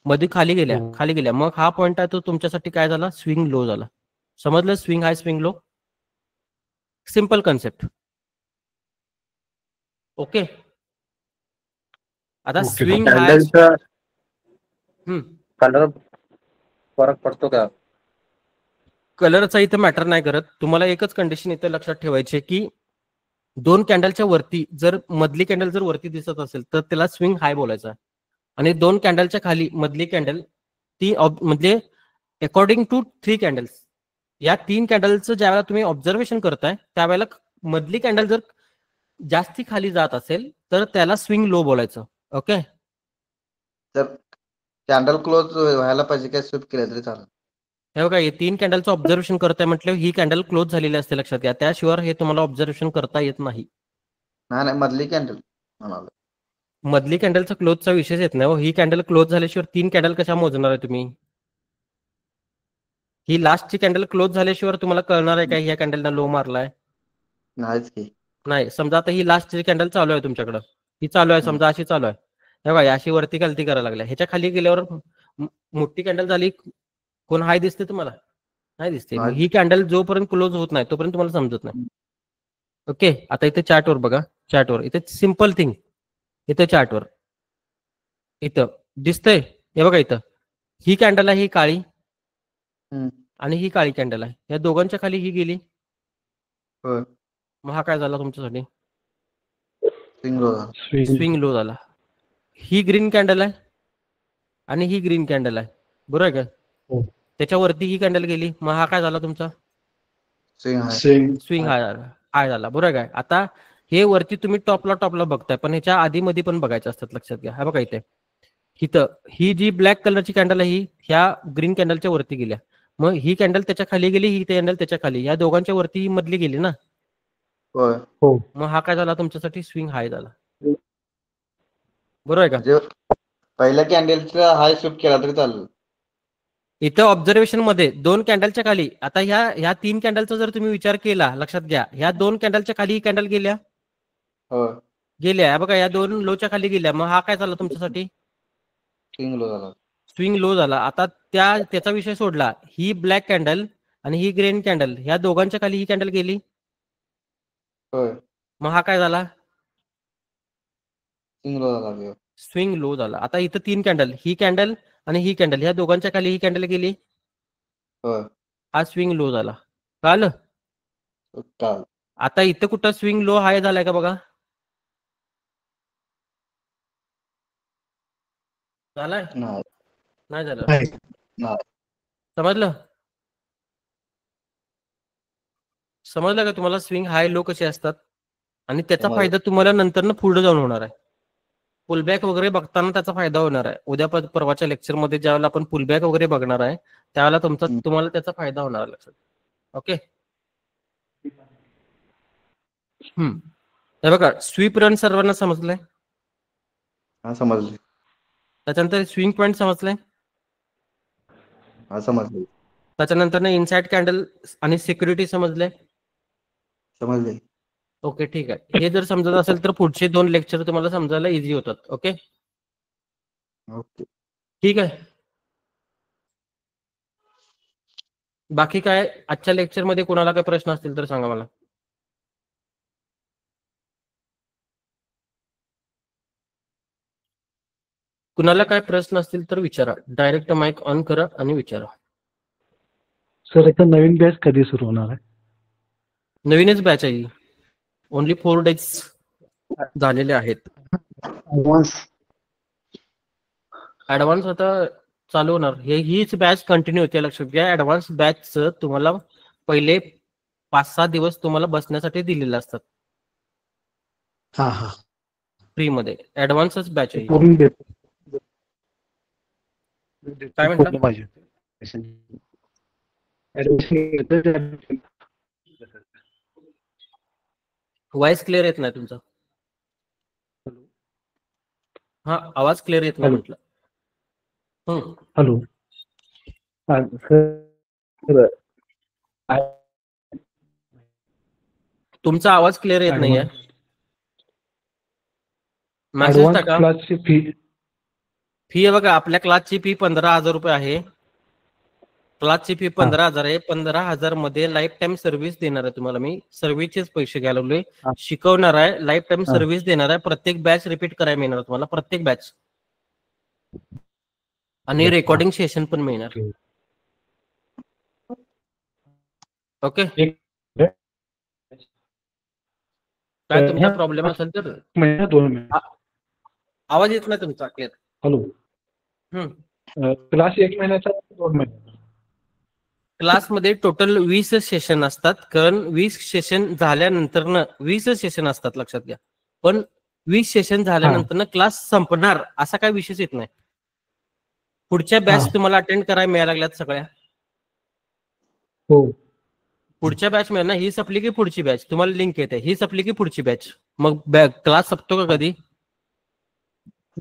मध्ये खाली गेल्या. मग हा पॉइंट आहे तो तुमच्यासाठी काय झाला? स्विंग लो झाला. समजलं? Swing high swing low, simple concept. Okay. आता ओके. Swing high. कॅन्डलचा कलर फरक पडतो का? कलरचा इथं मॅटर नाही करत. तुम्हाला एकच कंडिशन इथं लक्षात ठेवायची आहे की दोन कॅन्डलच्या वरती जर मधली कॅन्डल जर वरती दिसत असेल तर त्याला स्विंग हाय बोलायचा. आणि दोन कॅन्डलच्या खाली मधली कॅन्डल ती म्हणजे अकॉर्डिंग टू 3 कॅन्डल्स, या 3 कॅन्डलचं ज्यावेळेला तुम्ही ऑब्झर्वेशन करताय त्यावेळेला मधली कॅन्डल जर जास्ती खाली जात असेल तर त्याला स्विंग लो बोलायचं. ओके. तर कॅन्डल क्लोज व्हायला पाहिजे काय स्विप केलं तरी चालेल? हे बघा, हे 3 कॅन्डलचं ऑब्झर्वेशन करताय म्हटलं ही कॅन्डल क्लोज झालेली असते, लक्षात घ्या. त्याशिवाय हे तुम्हाला ऑब्झर्वेशन करता येत नाही. नाही मधली कॅन्डल म्हणाल. मधली कॅन्डलचा क्लोजचा विषयच येत नाही. ही कॅन्डल क्लोज झाल्याशिवाय 3 कॅन्डल कशा मोजणार आहे तुम्ही? ही लास्टची कॅन्डल क्लोज झाल्याशिवाय तुम्हाला कळणार आहे का ह्या कॅन्डलला लो मारलाय? नाहीच की. नाही. समजा आता ही लास्टची कॅन्डल चालू आहे तुमच्याकडं, ही चालू आहे समजा, अशी चालू आहे. हे बघा, अशी वरती गलती करायला लागल्या. ह्याच्या खाली गेल्यावर मोठी कॅन्डल झाली, कोण हाय दिसते तुम्हाला? नाही दिसते. मग ही कॅन्डल जोपर्यंत क्लोज होत नाही तोपर्यंत तुम्हाला समजत नाही. ओके. आता इथे चार्टवर बघा, चार्टवर इथे सिंपल थिंग, इथे चार्टवर इथं दिसतंय. हे बघा, इथं ही कॅन्डल आहे, ही काळी आणि ही काळी कॅन्डल आहे. या दोघांच्या खाली ही गेली. मग हा काय झाला तुमच्यासाठी? स्विंग लो झाला. ही ग्रीन कॅन्डल आहे आणि ही ग्रीन कॅन्डल आहे, बरोबर आहे का? त्याच्यावरती ही कॅन्डल गेली. मग हा काय झाला तुमचा? स्विंग हाय झाला, बरोबर आहे काय? आता हे वरती तुम्ही टॉपला बघताय, पण ह्याच्या आधी मध्ये पण बघायचे असतात, लक्षात घ्या. हा बघा, इथं ही जी ब्लॅक कलरची कॅन्डल आहे ही ह्या ग्रीन कॅन्डलच्या वरती गेल्या. मग ही कॅन्डल त्याच्या खाली गेली, ही कॅन्डल त्याच्या खाली, या दोघांच्या वरती ही मधली गेली ना. मग हा काय झाला तुमच्यासाठी? स्विंग हाय झाला, बरोबर आहे का? पहिल्या कॅन्डलचा हाय स्विप केला तरी चालेल. इथं ऑब्झर्वेशन मध्ये 2 कॅन्डलच्या खाली, आता ह्या 3 कॅन्डलचा जर तुम्ही विचार केला, लक्षात घ्या, ह्या 2 कॅन्डलच्या खाली ही कॅन्डल गेल्या. बघा, या 2 लोच्या खाली गेल्या. मग हा काय झाला तुमच्यासाठी? स्विंग लो झाला. आता त्याचा विषय सोडला, ही ब्लॅक कॅन्डल आणि ही ग्रीन कॅन्डल, ह्या दोघांच्या खाली ही कॅन्डल गेली. मग हा काय झाला? स्विंग लो झाला. आता इथं 3 कॅन्डल, ही कॅन्डल आणि ही कॅन्डल, ह्या दोघांच्या खाली ही कॅन्डल गेली. हा स्विंग लो झाला. कळलं? आता इथं कुठं स्विंग लो हाय झालाय का बघा? झालाय? नाही झालं. समजलं का तुम्हाला स्विंग हाय लो कसे असतात? आणि त्याचा फायदा तुम्हाला नंतर पुढे जाऊन होणार आहे. पुलबॅक वगैरे बघताना त्याचा फायदा होणार आहे. उद्या परवाच्या लेक्चरमध्ये ज्यावेळेला आपण पुलबॅक वगैरे बघणार आहे त्यावेळेला तुम्हाला त्याचा फायदा होणार आहे, लक्षात. ओके. हे बघा, स्वीप रन सर्वांना समजलंय? समजले. त्याच्यानंतर स्विंग पॉइंट समजलंय? समजले. त्याच्यानंतर इनसाइड कॅन्डल आणि सिक्युरिटी समजले? समजले. ओके, ठीक आहे. हे जर समजत असेल तर पुढचे 2 लेक्चर तुम्हाला समजायला इझी होतात. ओके, ठीक आहे. बाकी काय आजच्या लेक्चर मध्ये कोणाला काय प्रश्न असतील तर सांगा मला. कुणाला काय प्रश्न असतील तर विचारा. डायरेक्ट माइक ऑन करा आणि विचारा. सर, आता नवीन बॅच कधी सुरू होणार आहे? नवीनच बॅच आहे. ओनली 4 days झालेले आहेत. ऍडव्हान्स आता चालू होणार. हीच बॅच कंटिन्यू होते, लक्षात घ्या. ऍडव्हान्स बॅचचं तुम्हाला पहिले 5-6 दिवस तुम्हाला बसण्यासाठी दिलेले असतात फ्री मध्ये. ऍडव्हान्सच बॅच आहे. काय म्हणता? व्हॉइस क्लिअर येत नाही तुमचा. हा आवाज क्लिअर येत नाही हॅलो. म्हटलं. हम्म. हॅलो. हा, सर. तुमचा आवाज क्लिअर येत नाहीये. मेसेज ऍडव्हान्स टाका. क्लासची फी फी आहे बघा, आपल्या क्लासची फी 15,000 रुपये आहे. क्लासची फी 15,000 आहे. 15,000 मध्ये लाईफ टाइम सर्व्हिस देणार आहे तुम्हाला मी. सर्व्हिसचेच पैसे घ्यायला लागलोय. हा. शिकवणार आहे, लाईफ टाइम हा. सर्व्हिस देणार आहे. प्रत्येक बॅच रिपीट करायला मिळणार तुम्हाला, प्रत्येक बॅच. आणि रेकॉर्डिंग सेशन पण मिळणार. ओके. काय तुमचा प्रॉब्लेम असेल तर महिना 2 महिने. आवाज येत नाही तुमचा क्लिअर. हॅलो. क्लास 1 महिन्याचा 2 महिने. क्लासमध्ये टोटल 20 सेशन असतात. कारण 20 सेशन झाल्यानंतर 20 सेशन असतात लक्षात घ्या. पण 20 सेशन झाल्यानंतर क्लास संपणार असा काही विषयच येत नाही. पुढच्या बॅच तुम्हाला अटेंड करायला मिळायला लागल्यात सगळ्या. हो. पुढच्या बॅच मिळणार. ही संपली की पुढची बॅच तुम्हाला लिंक येते. ही संपली की पुढची बॅच. मग क्लास संपतो का कधी?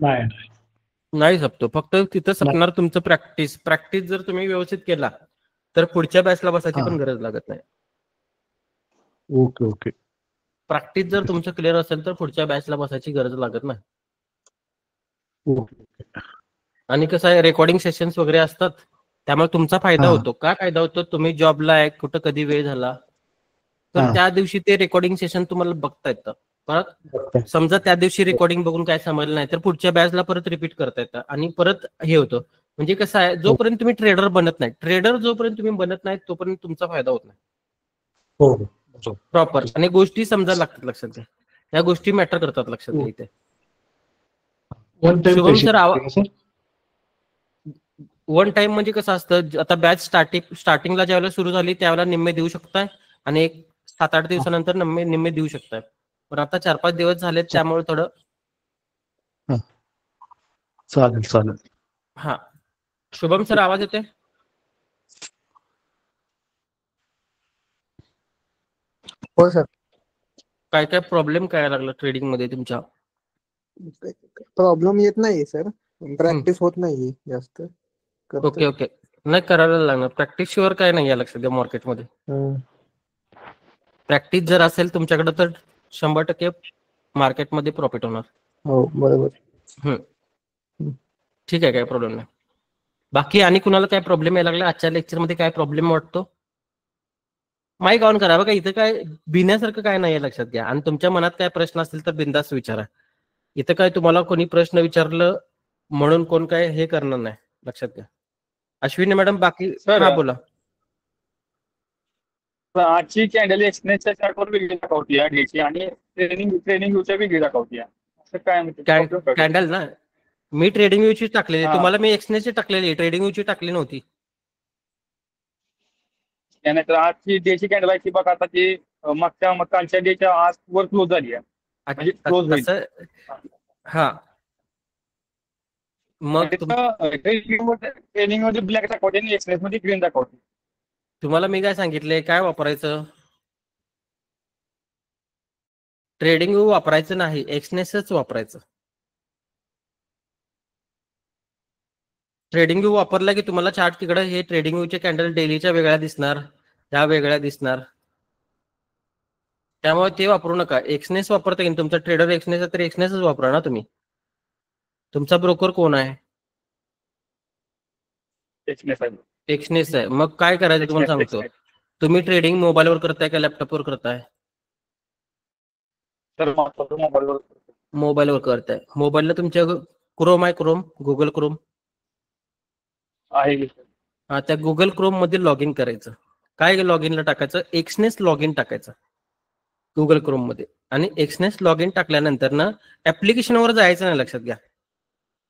नाही संपतो. फक्त तिथं संपणार तुमचं प्रॅक्टिस. प्रॅक्टिस जर तुम्ही व्यवस्थित केला तर पुढच्या बॅचला बसायची पण गरज लागत नाही. Okay okay. प्रॅक्टिस जर तुमचं क्लिअर असेल तर पुढच्या बॅचला बसायची गरज लागत नाही. ओके. आणि कसं आहे, रेकॉर्डिंग सेशन्स वगैरे असतात, त्यामुळे तुमचा फायदा होतो. काय फायदा होतो? तुम्ही जॉबला आहे, कुठं कधी वेळ झाला तर त्या दिवशी ते रेकॉर्डिंग सेशन तुम्हाला बघता येतं. परत समजा त्या दिवशी रेकॉर्डिंग बघून काय समजलं नाही तर पुढच्या बॅचला परत रिपीट करता येतं आणि परत हे होतं. म्हणजे कसं आहे, जोपर्यंत तुम्ही ट्रेडर बनत नाही, जोपर्यंत तुम्ही बनत नाही तोपर्यंत तुमचा फायदा होत नाही. हो. प्रॉपर. आणि गोष्टी समजायला लागतात लक्षात घ्या. या गोष्टी मॅटर करतात लक्षात घ्या इथे. शुभम सर, वन टाइम म्हणजे कसं असतं, आता बॅच स्टार्टिंगला ज्यावेळेला सुरू झाली त्यावेळेला निम्मे देऊ शकताय आणि एक 7-8 दिवसानंतर निम्मे देऊ शकताय. पण आता 4-5 दिवस झालेत त्यामुळे थोडं चालेल. हा. शुभम सर आवाज येते? हो सर. काय प्रॉब्लेम काय लागला ट्रेडिंग मध्ये तुमच्या? प्रॉब्लेम येत नाही सर. प्रॅक्टिस होत नाही जास्त. ओके. नाही करायला लागणार. प्रॅक्टिस शिवाय काय नाही आहे लक्षात घ्या मार्केटमध्ये. प्रॅक्टिस जर असेल तुमच्याकडे तर 100% मार्केटमध्ये प्रॉफिट होणार. हो बरोबर. ठीक आहे, काय प्रॉब्लेम नाही. बाकी आणि कुणाला काय प्रॉब्लेम यायला लागला आजच्या लेक्चरमध्ये? काय प्रॉब्लेम वाटतो? माईक ऑन करा. बघा इथं काय भिण्यासारखं काय नाही लक्षात घ्या. आणि तुमच्या मनात काय प्रश्न असतील तर बिंदास विचारा. इथं काय तुम्हाला कोणी प्रश्न विचारलं म्हणून कोण काय हे करणार नाही लक्षात घ्या. अश्विनी मॅडम बाकी हा बोला. आजची कॅन्डल एक्सप्रेसच्या चार्टवर वेगळी दाखवती आहे आणि ट्रेनिंग व्ह्यूच्या वेगळी दाखवती आहे. असं काय म्हणजे कॅन्डल ना, मी ट्रेडिंग व्ह्यूची टाकलेली, तुम्हाला मी एक्सनेसची टाकलेली, ट्रेडिंग व्ह्यूची टाकली नव्हती. त्यानंतर आजची डेची कॅन्डल आहे ती बघा, आता ती कालच्या डेच्या आज वर क्लोज झाली आहे. म्हणजे क्लोज होईल. हा. मग ट्रेनिंग मध्ये ब्लॅक दाखवते आणि एक्सप्रेस मध्ये ग्रीन दाखवते. तुम्हाला मी काय सांगितलंय, काय वापरायचं? ट्रेडिंग व्यू वापरायचं नाही, एक्सनेसच वापरायचं. ट्रेडिंग व्यू वापरला की तुम्हाला चार्ट तिकडे हे ट्रेडिंग व्ह्यूचे कॅन्डल डेलीच्या वेगळ्या दिसणार, त्या वेगळ्या दिसणार. त्यामुळे ते वापरू नका. एक्सनेस वापरता की तुमचा ट्रेडर एक्सनेस आहे तर एक्सनेसच वापरा ना तुम्ही. तुमचा ब्रोकर कोण आहे? एक्सनेस आहे. मग काय करायचं तुम्हाला सांगतो. तुम्ही ट्रेडिंग मोबाईलवर करताय का लॅपटॉपवर करताय? मोबाईलवर करताय. मोबाईलला तुमच्या क्रोम आहे, गुगल क्रोम आहे. हा, त्या गुगल क्रोम मध्ये लॉग इन करायचं. काय लॉग इनला टाकायचं? एक्सनेस लॉग इन टाकायचं गुगल क्रोम मध्ये. आणि एक्सनेस लॉग इन टाकल्यानंतर ना ऍप्लिकेशनवर जायचं नाही लक्षात घ्या.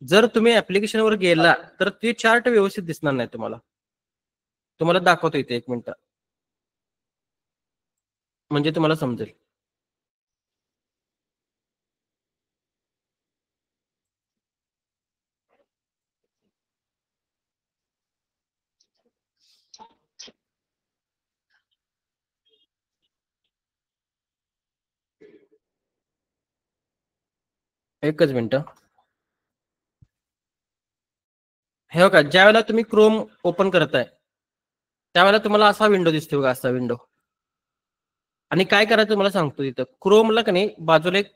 जर तुम्ही ऍप्लिकेशनवर गेला तर ते चार्ट व्यवस्थित दिसणार नाही तुम्हाला. तुम्हाला दाखवतो इथे 1 मिनिट, म्हणजे तुम्हाला समजेल. एकच मिनिट. हे बघा, ज्या वेळेला तुम्ही क्रोम ओपन करताय त्यावेळेला तुम्हाला असा विंडो दिसतो बघा, असा विंडो. आणि काय करायचं तुम्हाला सांगतो, तिथं क्रोमला का नाही बाजूला एक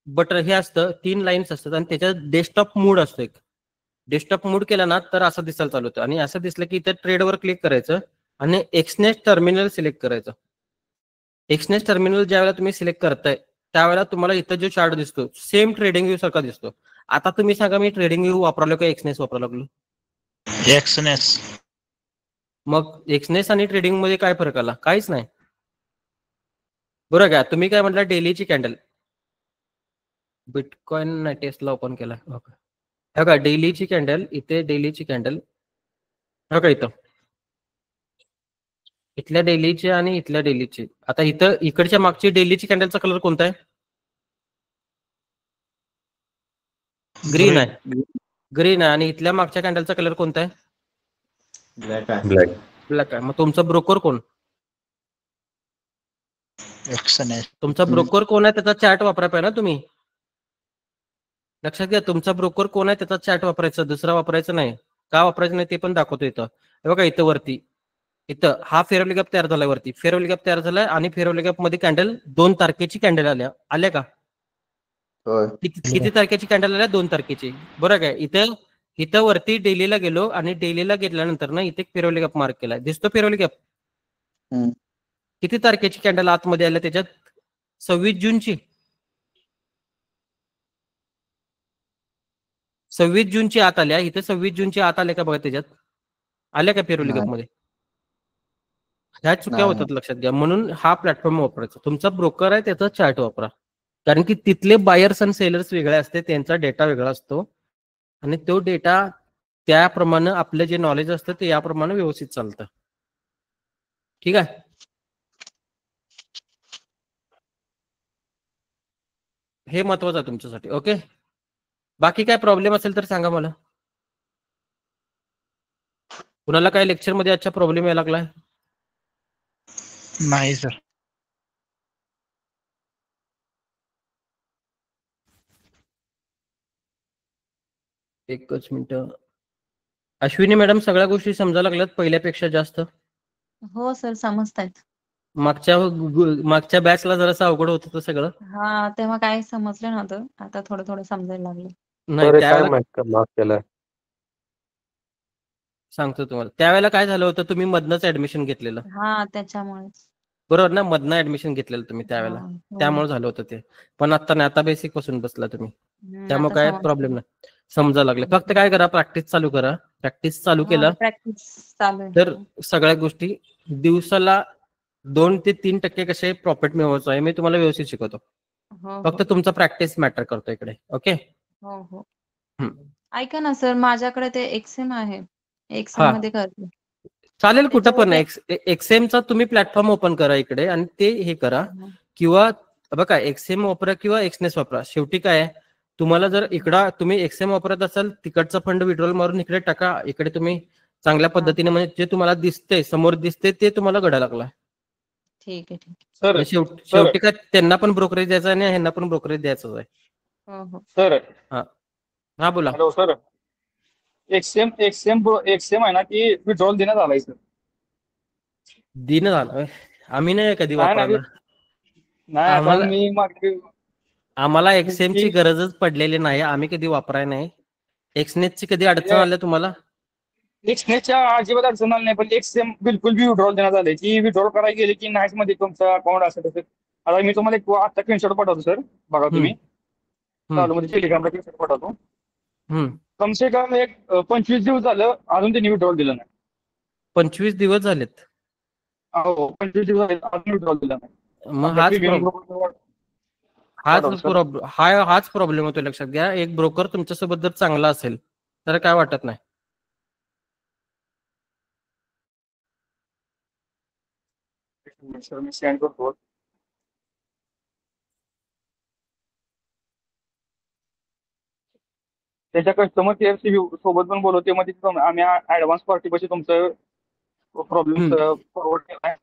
बटन हे असतं, 3 लाईन्स असतात आणि त्याच्यात डेस्कटॉप मोड असतो एक. डेस्कटॉप मोड केला ना तर असं दिसायला चालू होतं. आणि असं दिसलं की इथं ट्रेडवर क्लिक करायचं आणि एक्सनेस टर्मिनल सिलेक्ट करायचं. एक्सनेस टर्मिनल ज्या वेळेला तुम्ही सिलेक्ट करताय त्यावेळेला तुम्हाला इथं जो चार्ट दिसतो सेम ट्रेडिंग व्ह्यू सारखा दिसतो. आता तुम्ही सांगा, मी ट्रेडिंग व्ह्यू वापरलो का एक्सनेस वापरायला लागलो? एक्सनेस. मग एक्सनेस आणि ट्रेडिंग मध्ये काय फरक आला? काहीच नाही. बरोबर का? तुम्ही काय म्हटलं, डेलीची कॅन्डल. बिटकॉइन नाही, टेस्ला ओपन केला. हे बघा, डेलीची कॅन्डल, इथे डेलीची कॅन्डल हे बघा इथं, इथल्या डेलीची आणि इथल्या डेलीची. आता इथं इकडच्या मागची डेलीची कॅन्डलचा कलर कोणता आहे? ग्रीन आहे. ग्रीन आहे. आणि इथल्या मागच्या कॅन्डलचा कलर कोणता आहे? ब्लॅक आहे. ब्लॅक आहे. मग तुमचा ब्रोकर कोण? एक्सनेस. तुमचा ब्रोकर कोण आहे त्याचा चार्ट वापरायला पाहिजे ना तुम्ही. लक्षात घ्या, तुमचा ब्रोकर कोण आहे त्याचा चार्ट वापरायचा, दुसरा वापरायचा नाही. का वापरायचं नाही ते पण दाखवतो इथं. हे बघा इथं वरती, इथं हा फेअरवली गॅप तयार झालाय वरती, फेअरवली गॅप तयार झालाय आणि फेअरवली गॅप मध्ये कॅन्डल 2 तारखेची कॅन्डल आल्या का? होय. किती तारखेची कॅन्डल आल्या? 2 तारखेची. बरोबर काय? इथं वरती डेलीला गेलो आणि डेलीला गेल्यानंतर ना इथे फेअरवली गॅप मार्क केलाय, दिसतो फेअरवली गॅप. किती तारखेची कॅन्डल आतमध्ये आल्या त्याच्यात? 26 जूनची. 26 जूनची आत आल्या. इथे 26 जूनची आत आल्या का बघा, त्याच्यात आल्या का फेअरवली गॅप मध्ये? ह्या चुक्या होतात, लक्षात घ्या. म्हणून हा प्लॅटफॉर्म वापरायचा. तुमचा ब्रोकर आहे त्याचा चार्ट वापरा, कारण की तिथले बायर्स आणि सेलर्स वेगळे असते, त्यांचा डेटा वेगळा असतो आणि तो डेटा त्याप्रमाणे आपलं जे नॉलेज असतं ते याप्रमाणे व्यवस्थित चालतं. ठीक आहे. हे महत्वाचं आहे तुमच्यासाठी. ओके, बाकी काय प्रॉब्लेम असेल तर सांगा मला. कुणाला काय लेक्चर मध्ये आजच्या प्रॉब्लेम यायला लागलाय? नाही सर. एकच मिनिट. अश्विनी मॅडम, सगळ्या गोष्टी समजायला लागल्यात पहिल्यापेक्षा जास्त? हो सर, समजतायत. मागच्या बॅचला जरासं अवघड होत होतं सगळं. हा, तेव्हा काही समजलं नव्हतं, आता थोडं थोडं समजायला लागलं. नाही, त्यावेळेला माफ केलं सांगतो तुम्हाला. त्यावेळेला काय झालं होतं, तुम्ही मधनच ऍडमिशन घेतलेलं. हा, त्याच्यामुळेच. बरोबर ना? मधनं ऍडमिशन घेतलेलं तुम्ही त्यावेळेला, हो. त्यामुळे झालं होतं ते. पण आता नाही, आता बेसिक पासून बसला तुम्ही, त्यामुळे आता काय समजतं. प्रॉब्लेम नाही, समजायला लागले. फक्त काय करा, प्रॅक्टिस चालू करा. प्रॅक्टिस चालू केला प्रॅक्टिस चालू आहे. तर सगळ्या गोष्टी दिवसाला 2 ते 3% कसे प्रॉफिट मिळवायचं आहे मी तुम्हाला व्यवस्थित शिकवतो. हो फक्त तुमचा प्रॅक्टिस मॅटर करतो इकडे. ओके. हो हो. हम्म. ऐका ना सर, माझ्याकडे ते एक्सेम आहे, एक्सेम हा. मध्ये करते. चालेल, कुठं पण त्याच्यामध्ये- एक्सेमचा तुम्ही प्लॅटफॉर्म ओपन करा इकडे आणि ते हे करा. किंवा बघा, एक्सेम वापरा किंवा एक्सनेस वापरा, शेवटी काय आहे, तुम्हाला जर इकडं तुम्ही एक्सेम वापरत असाल, तिकडचा फंड विड्रॉल मारून इकडे टाका. इकडे तुम्ही चांगल्या पद्धतीने म्हणजे जे तुम्हाला दिसते, समोर दिसते ते तुम्हाला घडायला लागला. ठीक आहे, ठीक आहे. सर म्हणजे शेवटी काय, त्यांना पण ब्रोकरेज द्यायचा आणि ह्यांना पण ब्रोकरेज द्यायचं आहे. हो हो. सर. हा बोला. Hello sir. एक्सेम आहे ना, की विड्रॉल देण्यात आलाय सर. दिन झालं, आम्ही नाही कधी नाही, वापरला. नाही, आता आम्हाला- मी मागे आम्हाला एक्सेमची गरजच पडलेली नाही, आम्ही कधी वापराय नाही. एक्सनेसची कधी अडचण आली तुम्हाला? एक्सनेसच्या अजिबात अडचण आली नाही, पण एक्सेम बिलकुल बी विड्रॉल देण्यात आले, की विड्रॉल करायला गेले की नाहीच मध्ये तुमचं अकाउंट असं तसं. आता मी तुम्हाला एक आता स्क्रीनशॉट पाठवतो सर, बघा तुम्ही. चालू मध्ये टेलिग्रामला स्क्रीनशॉट पाठवतो. कमसे कम एक 25 दिवस झालं अजून त्यांनी विड्रॉल दिलं नाही. 25 दिवस झालेत? हो, 25 दिवस झाले अजून विड्रॉल दिलं नाही. मग हाच प्रॉब्लेम होतो, लक्षात घ्या. एक ब्रोकर तुमच्यासोबत जर चांगला असेल तर काय वाटत नाही. सर मी सेंड करतो. त्याच्या कस्टमर केअर सोबत पण बोलवते, मध्ये आम्ही ऍडव्हान्स पार्टी पाशी तुमचं प्रॉब्लेम फॉरवर्ड केलाय.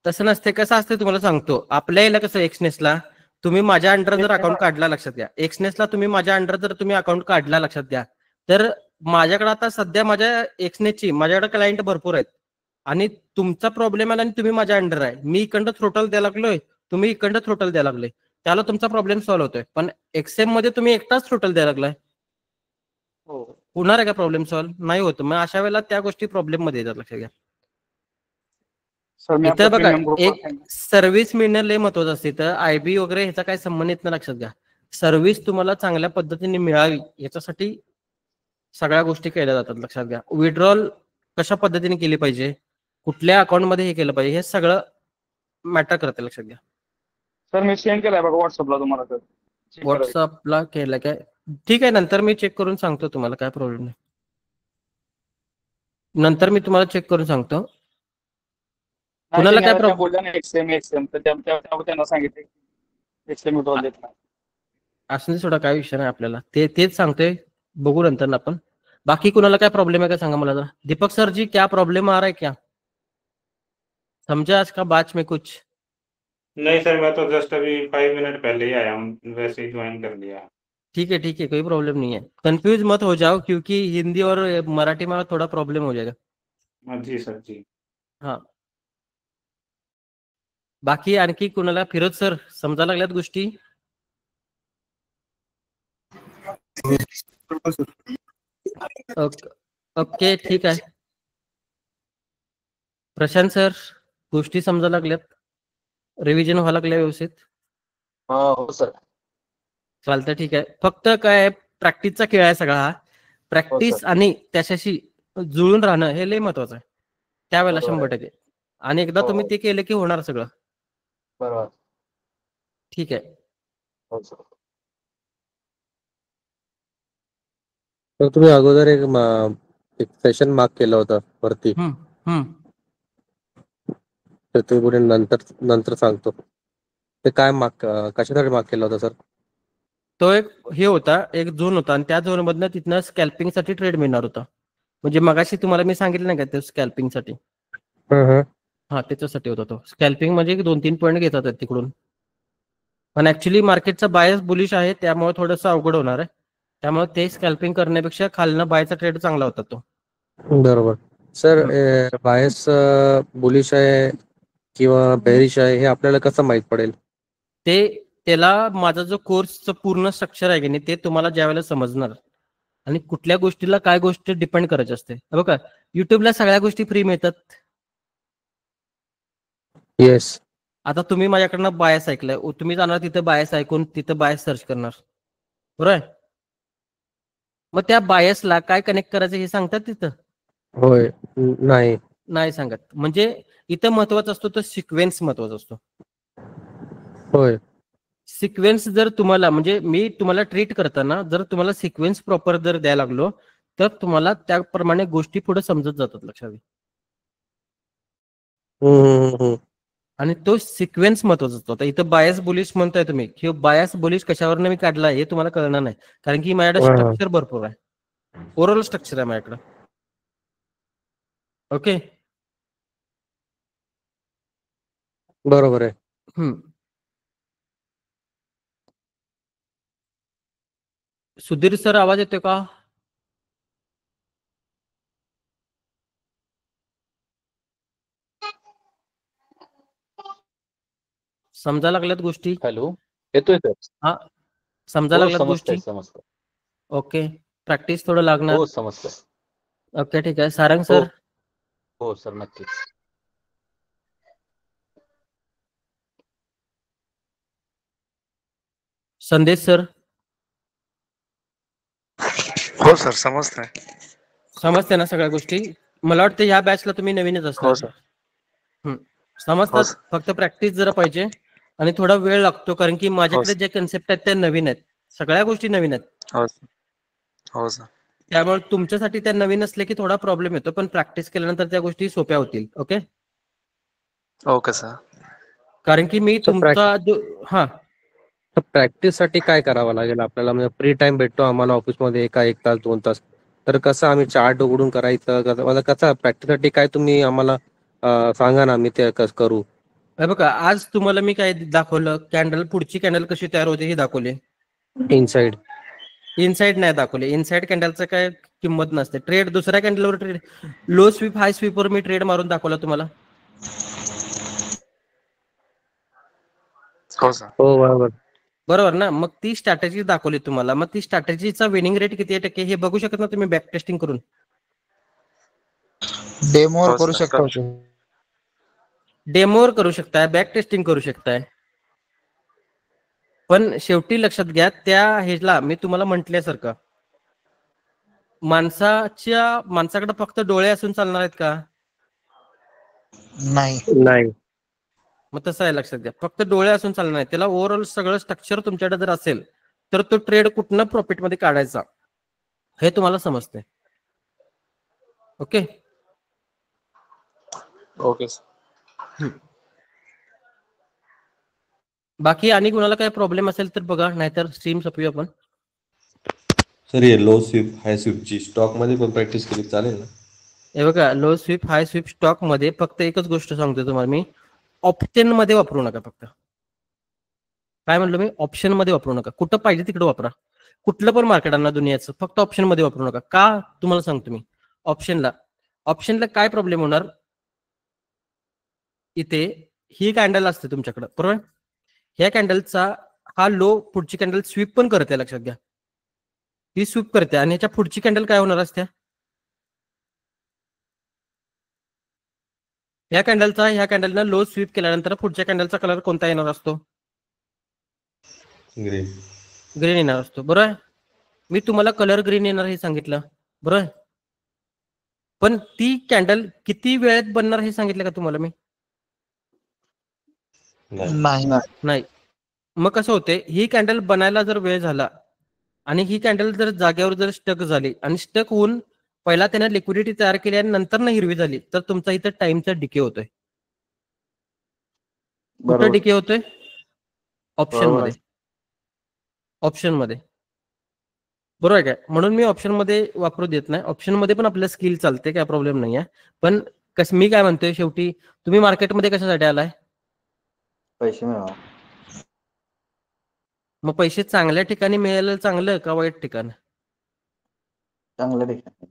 तसं नसते. कसं असतं तुम्हाला सांगतो, आपल्या याला कसं एक्सनेसला तुम्ही माझ्या अंडर जर अकाउंट काढला, लक्षात घ्या, एक्सनेसला तुम्ही माझ्या अंडर जर तुम्ही अकाउंट काढला, लक्षात घ्या, तर माझ्याकडे आता सध्या माझ्या एक्सनेसची माझ्याकडे क्लायंट भरपूर आहेत आणि तुमचा प्रॉब्लेम आला आणि तुम्ही माझ्या अंडर आहे, मी इकडं थ्रोटल द्यायला लागलोय, तुम्ही इकडं थ्रोटल द्यायला लागले, त्याला तुमचा प्रॉब्लेम सॉल्व्ह होतोय. पण एक्सएम मध्ये तुम्ही एकटाच थ्रोटल द्यायला लागलाय, होणार आहे का प्रॉब्लेम सॉल्व्ह? नाही होत. मग अशा वेळेला त्या गोष्टी प्रॉब्लेम मध्ये येतात, लक्षात घ्या. सर मी इथं आपला बघा, premium group एक सर्व्हिस मिळणं लय महत्वाचं असते. तर आयबी वगैरे ह्याचा काय संबंध येत नाही, लक्षात घ्या. सर्व्हिस तुम्हाला चांगल्या पद्धतीने मिळावी याच्यासाठी सगळ्या गोष्टी केल्या जातात, लक्षात घ्या. विड्रॉल कशा पद्धतीने केली पाहिजे, कुठल्या अकाउंट मध्ये हे केलं पाहिजे, हे सगळं मॅटर करते, लक्षात घ्या. सर मी सेंड केलाय बघा व्हॉट्सअपला तुम्हाला सर. Check करा. व्हॉट्सअपला केलं काय? ठीक आहे, नंतर मी चेक करून सांगतो तुम्हाला, काय प्रॉब्लेम नाही. नंतर मी तुम्हाला चेक करून सांगतो. नाही, कुणाला त्यांनी काय आता प्रॉब्लेम बोलल्या ना एक्सएम तर त्यांना सांगितलं एक्सएम विड्रॉल देत नाही. असं थोडा काय विषय नाही आपल्याला, तेच सांगतोय, बघू नंतर ना आपण. बाकी कुणाला काय प्रॉब्लेम आहे का सांगा मला जरा. दीपक सर जी, क्या प्रॉब्लम आ रहा है क्या? समझा आज का बाच में कुछ? नहीं सर, मैं तो जस्ट अभी 5 मिनट पहले ही आया हूँ, वैसे ही ज्वाइन कर लिया. ठीक है, कोई प्रॉब्लम नहीं है. कंफ्यूज मत हो जाओ, क्योंकि हिंदी और मराठी में थोड़ा प्रॉब्लम हो जाएगा. जी सर जी. हा, बाकी आणखी कुणाला? फिरोज सर, समजा लागल्यात गोष्टी? ओके, ठीक आहे. प्रशांत सर, गोष्टी समजा लागल्यात, रिव्हिजन व्हायला लागल्या व्यवस्थित? हो सर. चालतं, ठीक आहे. फक्त काय प्रॅक्टिसचा खेळ आहे सगळा हा. प्रॅक्टिस आणि त्याच्याशी जुळून राहणं हे लय महत्वाचं आहे त्यावेळेला, 100%. आणि एकदा तुम्ही ते केलं की होणार सगळं. बरोबर. ठीक आहे. तर तुम्ही अगोदर एक सेशन मार्क केलं होतं वरती, तर तुम्ही पुढे नंतर सांगतो ते काय मार्क, कशासाठी मार्क केलं होतं सर? तो एक हे होता, एक झोन होता आणि त्या झोन मधनं तिथनं स्कॅल्पिंग साठी ट्रेड मिळणार होता. म्हणजे मगाशी तुम्हाला मी सांगितलं नाही का, ते स्कॅल्पिंग साठी. हा, त्याच्यासाठी होता तो. स्कॅल्पिंग म्हणजे 2-3 पॉईंट घेतात तिकडून. पण ऍक्च्युली मार्केटचा बायस बुलिश आहे, त्यामुळे थोडंसं अवघड होणार आहे. त्यामुळे ते स्कॅल्पिंग करण्यापेक्षा खालनं बायचा ट्रेड चांगला होता तो. बरोबर सर. बायस बुलिश आहे किंवा बेरिश आहे हे आपल्याला कसं माहित पडेल? त्याला माझा जो कोर्सचं पूर्ण स्ट्रक्चर आहे की नाही, ते तुम्हाला ज्यावेळेला समजणार आणि कुठल्या गोष्टीला काय गोष्ट डिपेंड करायची असते. बघा, युट्यूबला सगळ्या गोष्टी फ्री मिळतात. येस. आता तुम्ही माझ्याकडनं बायस ऐकलंय, तुम्ही जाणार तिथं बायस ऐकून तिथं बायस सर्च करणार, बरोबर? मग त्या बायसला काय कनेक्ट करायचं हे सांगतात तिथं? होय. नाही सांगत. म्हणजे इथं महत्वाचा असतो तो सिक्वेन्स महत्वाचा असतो. होय. सिक्वेन्स जर तुम्हाला, म्हणजे मी तुम्हाला ट्रीट करताना जर तुम्हाला सिक्वेन्स प्रॉपर जर द्यायला लागलो, तर तुम्हाला त्याप्रमाणे गोष्टी पुढे समजत जातात, लक्षात घ्या. आणि तो सिक्वेन्स महत्वाचा असतो. आता इथं बायस बुलिश म्हणताय तुम्ही, की बायस बुलिश कशावरनं मी काढला हे तुम्हाला कळणार नाही, कारण की माझ्याकडे स्ट्रक्चर भरपूर आहे, ओव्हरऑल स्ट्रक्चर आहे माझ्याकडे. ओके, बरोबर आहे. सुधीर सर, आवाज येतोय का? समजा लागल्यात गोष्टी? हॅलो, येतोय सर? हा, समजा लागल्यात गोष्टी? समजतंय. ओके, प्रॅक्टिस थोडं लागणार. हो, समजतंय. ओके, ठीक आहे. सारंग सर? हो सर, नक्कीच. संदेश सर? हो सर, समजते ना सगळ्या गोष्टी? मला वाटतं ह्या बॅचला तुम्ही नवीनच असणार. समजतात, फक्त प्रॅक्टिस जरा पाहिजे आणि थोडा वेळ लागतो, कारण की माझ्याकडे जे कन्सेप्ट आहेत त्या नवीन आहेत, सगळ्या गोष्टी नवीन आहेत. हो सर. त्यामुळे तुमच्यासाठी त्या नवीन असले की थोडा प्रॉब्लेम येतो, पण प्रॅक्टिस केल्यानंतर त्या गोष्टी सोप्या होतील. Okay sir. कारण की मी तुमचा जो प्रॅक्टिस साठी काय करावं लागेल आपल्याला? म्हणजे फ्री टाइम भेटतो आम्हाला ऑफिसमध्ये, 1 तास 2 तास, तर कसं आम्ही चार्ट उघडून करायचं, कसं प्रॅक्टिस साठी काय तुम्ही आम्हाला सांगा ना, आम्ही ते कसं करू? हे बघा आज तुम्हाला मी काय दाखवलं, कॅन्डल पुढची कॅन्डल कशी तयार होते हे दाखवले. इनसाइड इनसाइड नाही दाखवले. इनसाइड कॅन्डलचं काय किंमत नसते. ट्रेड दुसऱ्या कॅन्डलवर ट्रेड, लो स्वीप हाय स्वीपवर मी ट्रेड मारून दाखवला तुम्हाला. हो सर. हो बरोबर. बरोबर ना. मग ती स्ट्रॅटेजी दाखवली तुम्हाला. मग ती स्ट्रॅटेजीचा विनिंग रेट किती आहे टक्के हे बघू शकत ना तुम्ही बॅक टेस्टिंग करून. डेमोवर हो करू सर. शकतो. डेमोवर करू शकताय, बॅक टेस्टिंग करू शकताय. पण शेवटी लक्षात घ्या, त्या ह्याला मी तुम्हाला म्हटल्यासारखं माणसाकडे फक्त डोळे असून चालणार आहेत का? नाही. नाही. मग तसं आहे, लक्षात घ्या. फक्त डोळे असून चालणार नाही. त्याला ओव्हरऑल सगळं स्ट्रक्चर तुमच्याकडे जर असेल तर तो ट्रेड कुठनं प्रॉफिटमध्ये काढायचा हे तुम्हाला समजते. ओके. Okay sir. बाकी आणि कुणाला काही प्रॉब्लेम असेल तर बघा, नाहीतर स्ट्रीम संपवूया आपण. सर हे लो स्वीप हाय स्वीपची स्टॉक मध्ये पण प्रॅक्टिस केली चालेल ना? हे बघा, लो स्वीप हाय स्वीप स्टॉक मध्ये फक्त एकच गोष्ट सांगतो तुम्हाला मी, ऑप्शन मध्ये वापरू नका. फक्त काय म्हणलो मी, ऑप्शन मध्ये वापरू नका. कुठं पाहिजे तिकडे वापरा. कुठलं पण मार्केट आणा दुनियाचं, फक्त ऑप्शन मध्ये वापरू नका. का तुम्हाला सांगतो मी. ऑप्शनला काय प्रॉब्लेम होणार, इथे ही कॅन्डल असते तुमच्याकडे बरोबर. ह्या कॅन्डलचा हा लो पुढची कॅन्डल स्वीप पण करते, लक्षात घ्या. ही स्वीप करते आणि ह्याच्या पुढची कॅन्डल काय होणार असते, ह्या कॅन्डलनं लो स्वीप केल्यानंतर पुढच्या कॅन्डलचा कलर कोणता येणार असतो, ग्रीन येणार असतो बरोबर. मी तुम्हाला कलर ग्रीन येणार हे सांगितलं बरोबर. पण ती कॅन्डल किती वेळेत बनणार हे सांगितलं का तुम्हाला मी? नाही. मग कसं होते, ही कॅन्डल बनायला जर वेळ झाला आणि ही कॅन्डल जर जागेवर जर स्टक झाली आणि स्टक होऊन पहिला त्याने लिक्विडिटी तयार केली आणि नंतर ना हिरवी झाली, तर तुमचा इथं टाइमचा डिके होतोय. कुठं डिके होतोय, ऑप्शन मध्ये बरोबर आहे काय. म्हणून मी ऑप्शन मध्ये वापरू देत नाही. ऑप्शन मध्ये पण आपलं स्किल चालते, काय प्रॉब्लेम नाही आहे. पण मी काय म्हणतोय, शेवटी तुम्ही मार्केटमध्ये कशासाठी आलाय, पैसे मिळवा. मग पैसे चांगल्या ठिकाणी मिळायला चांगलं का वाईट ठिकाण? चांगलं ठिकाण.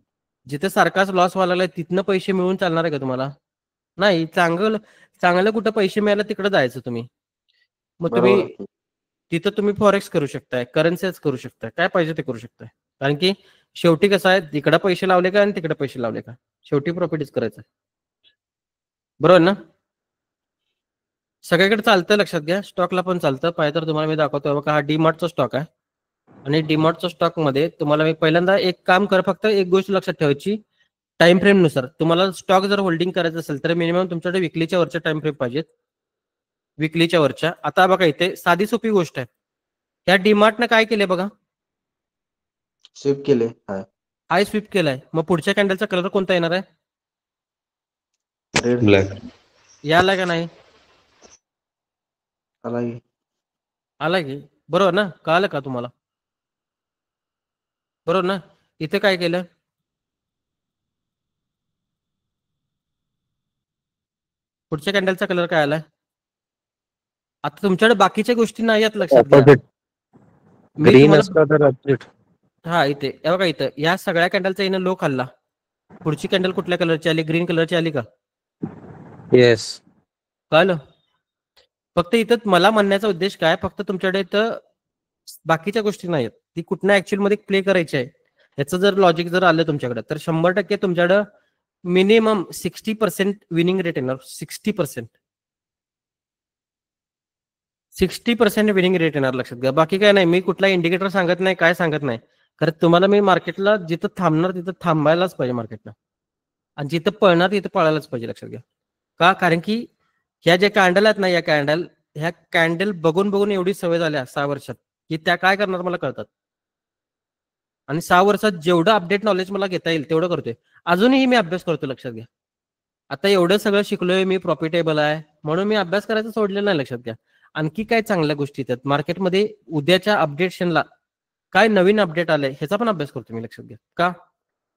जिथे सारखाच लॉस व्हायला तिथनं पैसे मिळून चालणार आहे का तुम्हाला? नाही. चांगलं कुठं पैसे मिळायला तिकडे जायचं तुम्ही. मग तुम्ही तिथं तुम्ही फॉरेक्स करू शकताय, करन्सीज करू शकताय, काय पाहिजे ते करू शकताय. कारण की शेवटी कसं आहे, तिकडे पैसे लावले का आणि तिकडे पैसे लावले का, शेवटी प्रॉफिटच करायचं बरोबर ना. सगळीकडे चालतं, लक्षात घ्या. स्टॉकला पण चालतं. पाहिजे तर तुम्हाला मी दाखवतो बघा, हा डीमार्टचा स्टॉक आहे आणि डीमार्टच्या स्टॉक मध्ये तुम्हाला मी पहिल्यांदा एक काम कर, फक्त एक गोष्ट लक्षात ठेवायची, टाइम फ्रेम नुसार तुम्हाला स्टॉक जर होल्डिंग करायचं असेल तर मिनिमम तुमच्याकडे विकलीच्या वरच्या टाइम फ्रेम पाहिजेत, विकलीच्या वरच्या. आता बघा, इथे साधी सोपी गोष्ट आहे. त्या डीमार्टनं काय केले बघा, स्वीप केले. हाय स्वीप केलाय. मग पुढच्या कॅन्डलचा कलर कोणता येणार आहे, रेड ब्लॅक याला का नाही आला की बरोबर ना. कळालं का तुम्हाला, बरोबर ना. इथे काय केलं, पुढच्या कॅन्डलचा कलर काय आलाय. आता तुमच्याकडे बाकीच्या गोष्टी नाही आहेत, लक्षात घ्या. ग्रीन असला तर ऑपोजिट. हा इथे हे बघा, इथं या सगळ्या कॅन्डलचा येणं लो खाल्ला. पुढची कॅन्डल कुठल्या कलरची आली, ग्रीन कलरची आली का? येस. कळलं. फक्त इथं मला म्हणण्याचा उद्देश काय, फक्त तुमच्याकडे इथं बाकीच्या गोष्टी नाहीत, ती कुठल्या ऍक्च्युअल मध्ये प्ले करायची आहे. याचं जर लॉजिक जर आलं तुमच्याकडे तर 100% तुमच्याकडं मिनिमम 60% विनिंग रेट येणार. 60% विनिंग रेट येणार, लक्षात घ्या. बाकी काय नाही. मी कुठला इंडिकेटर सांगत नाही, काय सांगत नाही. कारण तुम्हाला मी मार्केटला जिथं थांबणार तिथं थांबायलाच पाहिजे मार्केटला, आणि जिथं पळणार तिथं पळायलाच पाहिजे, लक्षात घ्या. का, कारण की ह्या ज्या कॅन्डल आहेत ना, ह्या कॅन्डल बघून एवढी सवय झाल्या 6 वर्षात की त्या काय करणार मला कळतात. आणि 6 वर्षात जेवढं अपडेट नॉलेज मला घेता येईल तेवढं करतोय. अजूनही मी अभ्यास करतो, लक्षात घ्या. आता एवढं सगळं शिकलोय मी, प्रॉफिटेबल आहे म्हणून मी अभ्यास करायचं सोडलेलं नाही, लक्षात घ्या. आणखी काय चांगल्या गोष्टी आहेत मार्केटमध्ये, उद्याच्या अपडेशनला काय नवीन अपडेट आलंय ह्याचा पण अभ्यास करतो मी, लक्षात घ्या. का,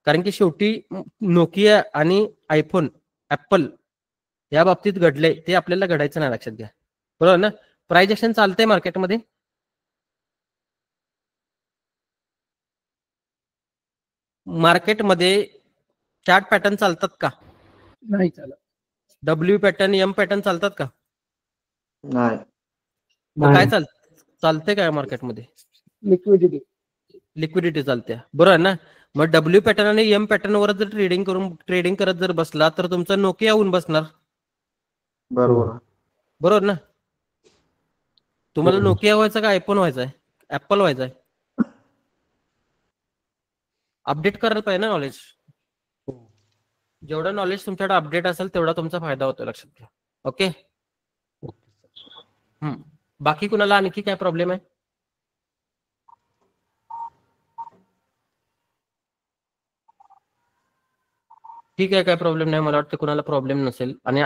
कारण की शेवटी नोकिया आणि आयफोन, ऍपल या बाबतीत घडले ते आपल्याला घडायचं नाही, लक्षात घ्या. बरोबर ना. प्राइस ऍक्शन चालतंय मार्केटमध्ये. मार्केटमध्ये चार्ट पॅटर्न चालतात का? नाही चालत. डब्ल्यू पॅटर्न, एम पॅटर्न चालतात का? नाही. मग काय चालतंय काय मार्केटमध्ये? लिक्विडिटी चालते. बरोबर ना. मग डब्ल्यू पॅटर्न आणि एम पॅटर्न वर जर ट्रेडिंग करत जर बसला तर तुमचा नोकिया होऊन बसणार. बरोबर. बरोबर ना. तुम्हाला नोकिया व्हायचं का आयफोन व्हायचंय, ऍपल व्हायचंय? अपडेट करायला पाहिजे ना नॉलेज. जेवढं नॉलेज तुमच्याकडे अपडेट असेल तेवढा तुमचा फायदा होतो, लक्षात घ्या. ओके. बाकी कुणाला आणखी काय प्रॉब्लेम आहे? ठीक आहे, काय प्रॉब्लेम नाही. मला वाटतं कुणाला प्रॉब्लेम नसेल. आणि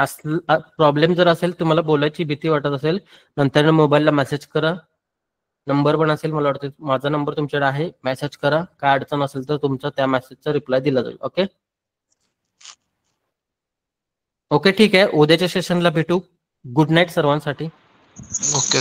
प्रॉब्लेम जर असेल, तुम्हाला बोलायची भीती वाटत असेल, नंतर मोबाईलला मेसेज करा. नंबर पण असेल, मला वाटतं माझा नंबर तुमच्याकडे आहे. मेसेज करा. काय अडचण असेल तर तुमचा त्या मेसेजचा रिप्लाय दिला जाईल. ओके ओके ठीक आहे. उद्याच्या सेशनला भेटू. गुड नाईट सर्वांसाठी. ओके.